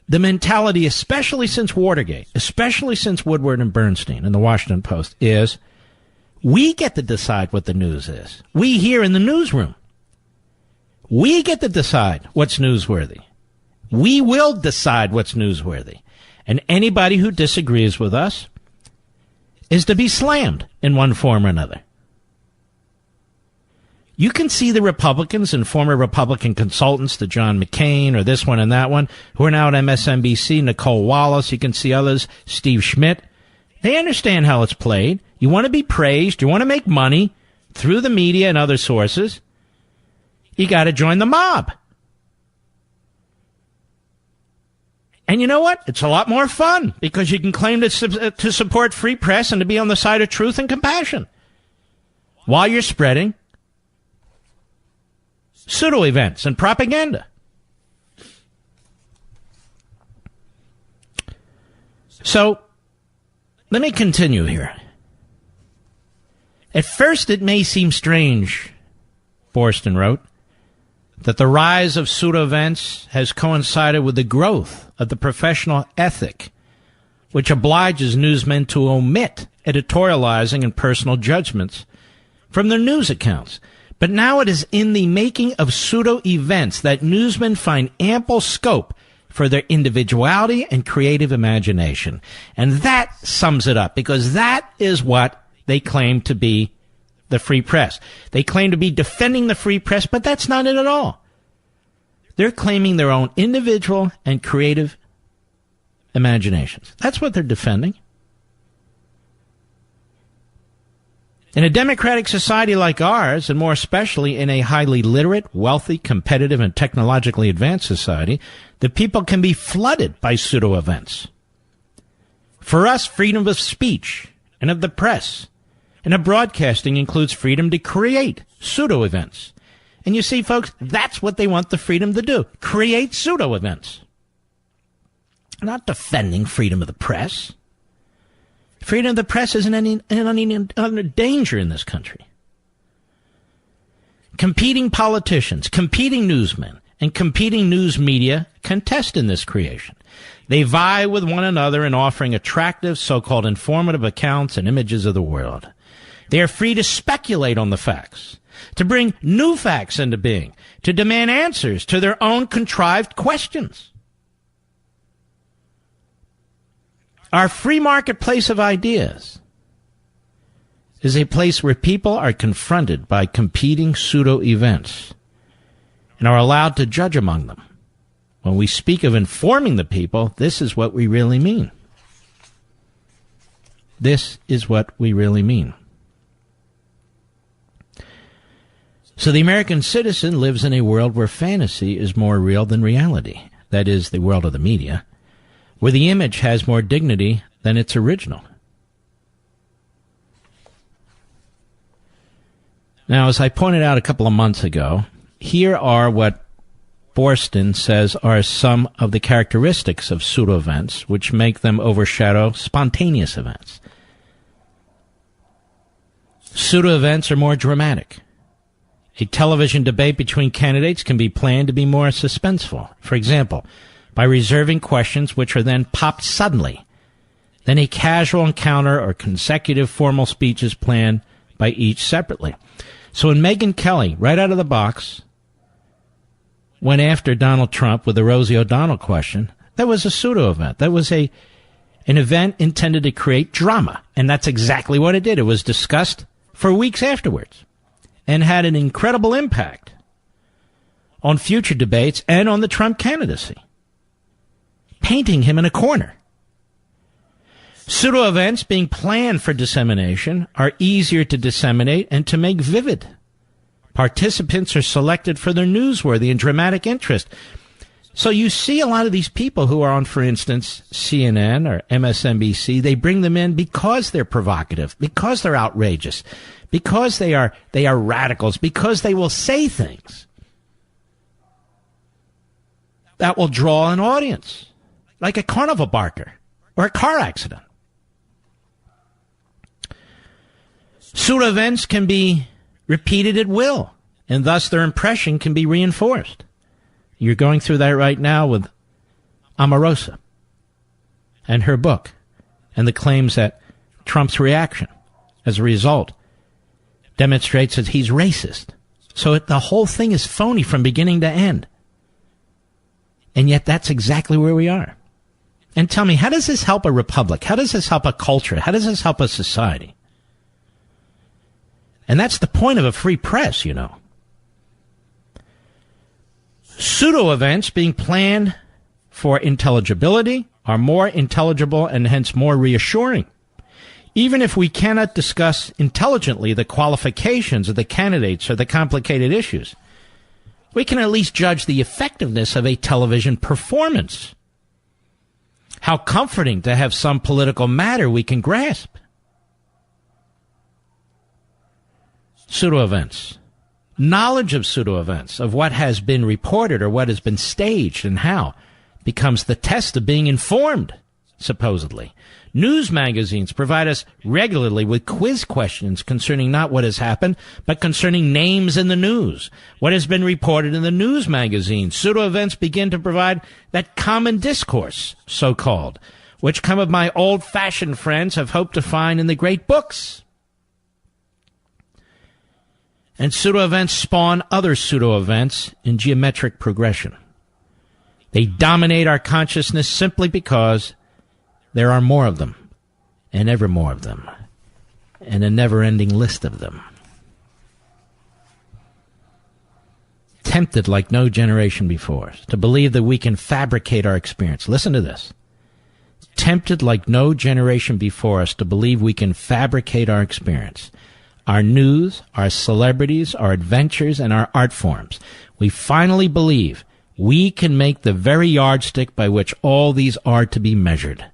The mentality, especially since Watergate, especially since Woodward and Bernstein and the Washington Post, is we get to decide what the news is. We here in the newsroom. We get to decide what's newsworthy. We will decide what's newsworthy. And anybody who disagrees with us is to be slammed in one form or another. You can see the Republicans and former Republican consultants, the John McCain or this one and that one, who are now at MSNBC, Nicole Wallace. You can see others, Steve Schmidt. They understand how it's played. You want to be praised. You want to make money through the media and other sources. You got to join the mob. And you know what? It's a lot more fun because you can claim to support free press and to be on the side of truth and compassion while you're spreading pseudo-events and propaganda. So, let me continue here. At first, it may seem strange, Borston wrote, that the rise of pseudo-events has coincided with the growth of the professional ethic, which obliges newsmen to omit editorializing and personal judgments from their news accounts. But now it is in the making of pseudo-events that newsmen find ample scope for their individuality and creative imagination. And that sums it up, because that is what they claim to be the free press. They claim to be defending the free press, but that's not it at all. They're claiming their own individual and creative imaginations. That's what they're defending. In a democratic society like ours, and more especially in a highly literate, wealthy, competitive, and technologically advanced society, the people can be flooded by pseudo-events. For us, freedom of speech and of the press and of broadcasting includes freedom to create pseudo-events. And you see, folks, that's what they want the freedom to do. Create pseudo-events. Not defending freedom of the press. Freedom of the press isn't under danger in this country. Competing politicians, competing newsmen, and competing news media contest in this creation. They vie with one another in offering attractive, so-called informative accounts and images of the world. They are free to speculate on the facts, to bring new facts into being, to demand answers to their own contrived questions. Our free marketplace of ideas is a place where people are confronted by competing pseudo-events and are allowed to judge among them. When we speak of informing the people, this is what we really mean. This is what we really mean. So the American citizen lives in a world where fantasy is more real than reality. That is, the world of the media, where the image has more dignity than its original. Now, as I pointed out a couple of months ago, here are what Borston says are some of the characteristics of pseudo-events which make them overshadow spontaneous events. Pseudo-events are more dramatic. A television debate between candidates can be planned to be more suspenseful. For example, by reserving questions which are then popped suddenly. Then a casual encounter or consecutive formal speeches planned by each separately. So when Megyn Kelly, right out of the box, went after Donald Trump with the Rosie O'Donnell question, that was a pseudo-event. That was an event intended to create drama. And that's exactly what it did. It was discussed for weeks afterwards and had an incredible impact on future debates and on the Trump candidacy, painting him in a corner. Pseudo-events being planned for dissemination are easier to disseminate and to make vivid. Participants are selected for their newsworthy and dramatic interest. So you see a lot of these people who are on, for instance, CNN or MSNBC, they bring them in because they're provocative, because they're outrageous, because they are radicals, because they will say things that will draw an audience, like a carnival barker or a car accident. Pseudo-events can be repeated at will, and thus their impression can be reinforced. You're going through that right now with Omarosa and her book and the claims that Trump's reaction as a result demonstrates that he's racist. So the whole thing is phony from beginning to end. And yet that's exactly where we are. And tell me, how does this help a republic? How does this help a culture? How does this help a society? And that's the point of a free press, you know. Pseudo-events being planned for intelligibility are more intelligible and hence more reassuring. Even if we cannot discuss intelligently the qualifications of the candidates or the complicated issues, we can at least judge the effectiveness of a television performance. How comforting to have some political matter we can grasp. Pseudo-events. Knowledge of pseudo-events, of what has been reported or what has been staged and how, becomes the test of being informed, supposedly. News magazines provide us regularly with quiz questions concerning not what has happened, but concerning names in the news. What has been reported in the news magazine. Pseudo-events begin to provide that common discourse, so-called, which some of my old-fashioned friends have hoped to find in the great books. And pseudo-events spawn other pseudo-events in geometric progression. They dominate our consciousness simply because there are more of them, and ever more of them, and a never-ending list of them. Tempted like no generation before us to believe that we can fabricate our experience. Listen to this. Tempted like no generation before us to believe we can fabricate our experience. Our news, our celebrities, our adventures, and our art forms. We finally believe we can make the very yardstick by which all these are to be measured.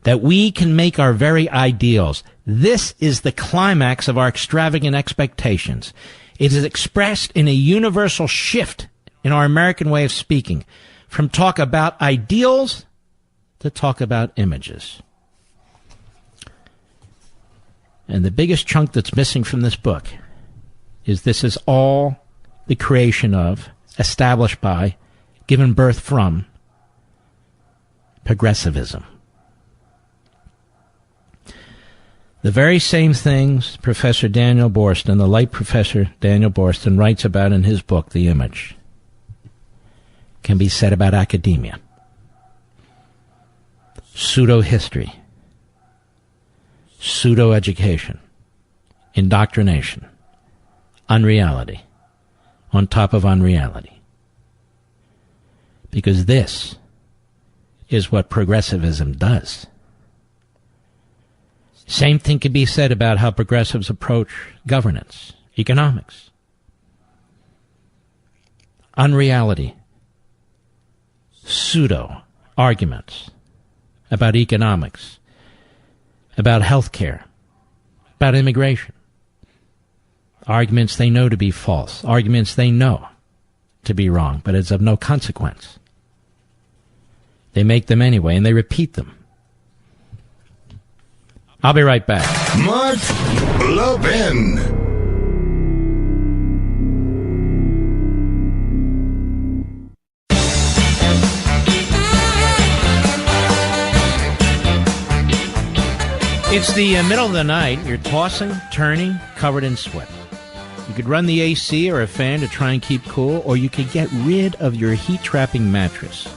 That we can make our very ideals. This is the climax of our extravagant expectations. It is expressed in a universal shift in our American way of speaking, from talk about ideals to talk about images. And the biggest chunk that's missing from this book is this is all the creation of, established by, given birth from, progressivism. The very same things Professor Daniel Boorstin, the late Professor Daniel Boorstin, writes about in his book, The Image, can be said about academia. Pseudo-history. Pseudo-education, indoctrination, unreality, on top of unreality. Because this is what progressivism does. Same thing can be said about how progressives approach governance, economics. Unreality, pseudo-arguments about economics, about health care, about immigration. Arguments they know to be false, arguments they know to be wrong, but it's of no consequence. They make them anyway, and they repeat them. I'll be right back. Mark Levin. It's the middle of the night. You're tossing, turning, covered in sweat. You could run the AC or a fan to try and keep cool, or you could get rid of your heat-trapping mattress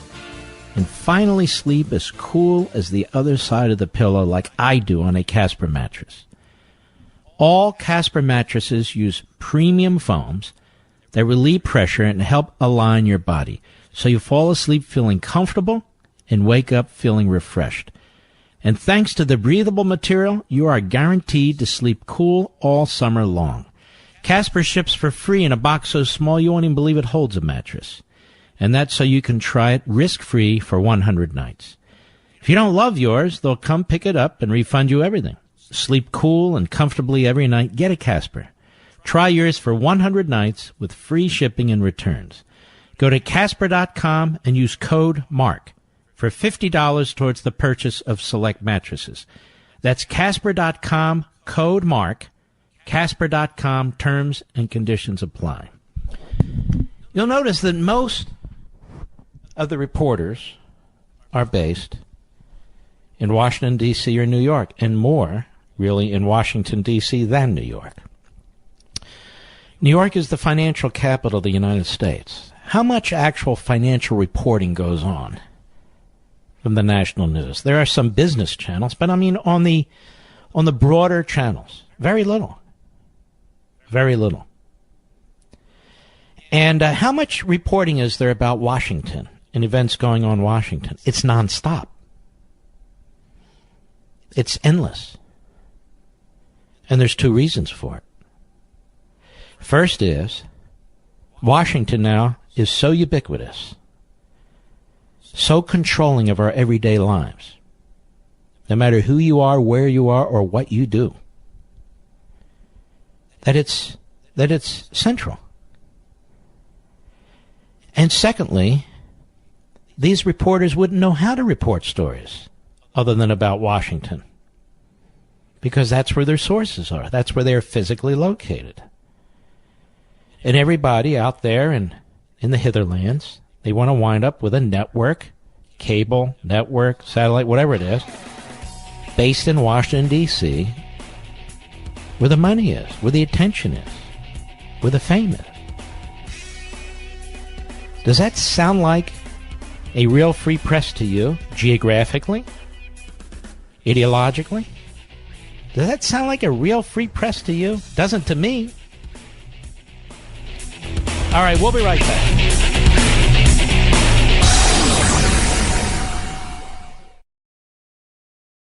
and finally sleep as cool as the other side of the pillow like I do on a Casper mattress. All Casper mattresses use premium foams that relieve pressure and help align your body, so you fall asleep feeling comfortable and wake up feeling refreshed. And thanks to the breathable material, you are guaranteed to sleep cool all summer long. Casper ships for free in a box so small you won't even believe it holds a mattress. And that's so you can try it risk-free for 100 nights. If you don't love yours, they'll come pick it up and refund you everything. Sleep cool and comfortably every night. Get a Casper. Try yours for 100 nights with free shipping and returns. Go to Casper.com and use code MARK for $50 towards the purchase of select mattresses. That's Casper.com, code MARK, Casper.com, terms and conditions apply. You'll notice that most of the reporters are based in Washington, D.C. or New York, and more, really, in Washington, D.C. than New York. New York is the financial capital of the United States. How much actual financial reporting goes on from the national news? There are some business channels, but I mean on the broader channels, very little. Very little. And how much reporting is there about Washington and events going on in Washington? It's nonstop. It's endless. And there's two reasons for it. First is, Washington now is so ubiquitous, so controlling of our everyday lives, no matter who you are, where you are, or what you do, that it's central. And secondly, these reporters wouldn't know how to report stories other than about Washington, because that's where their sources are. That's where they're physically located. And everybody out there in the hitherlands, they want to wind up with a network, cable, network, satellite, whatever it is, based in Washington, D.C., where the money is, where the attention is, where the fame is. Does that sound like a real free press to you, geographically, ideologically? Does that sound like a real free press to you? Doesn't to me. All right, we'll be right back.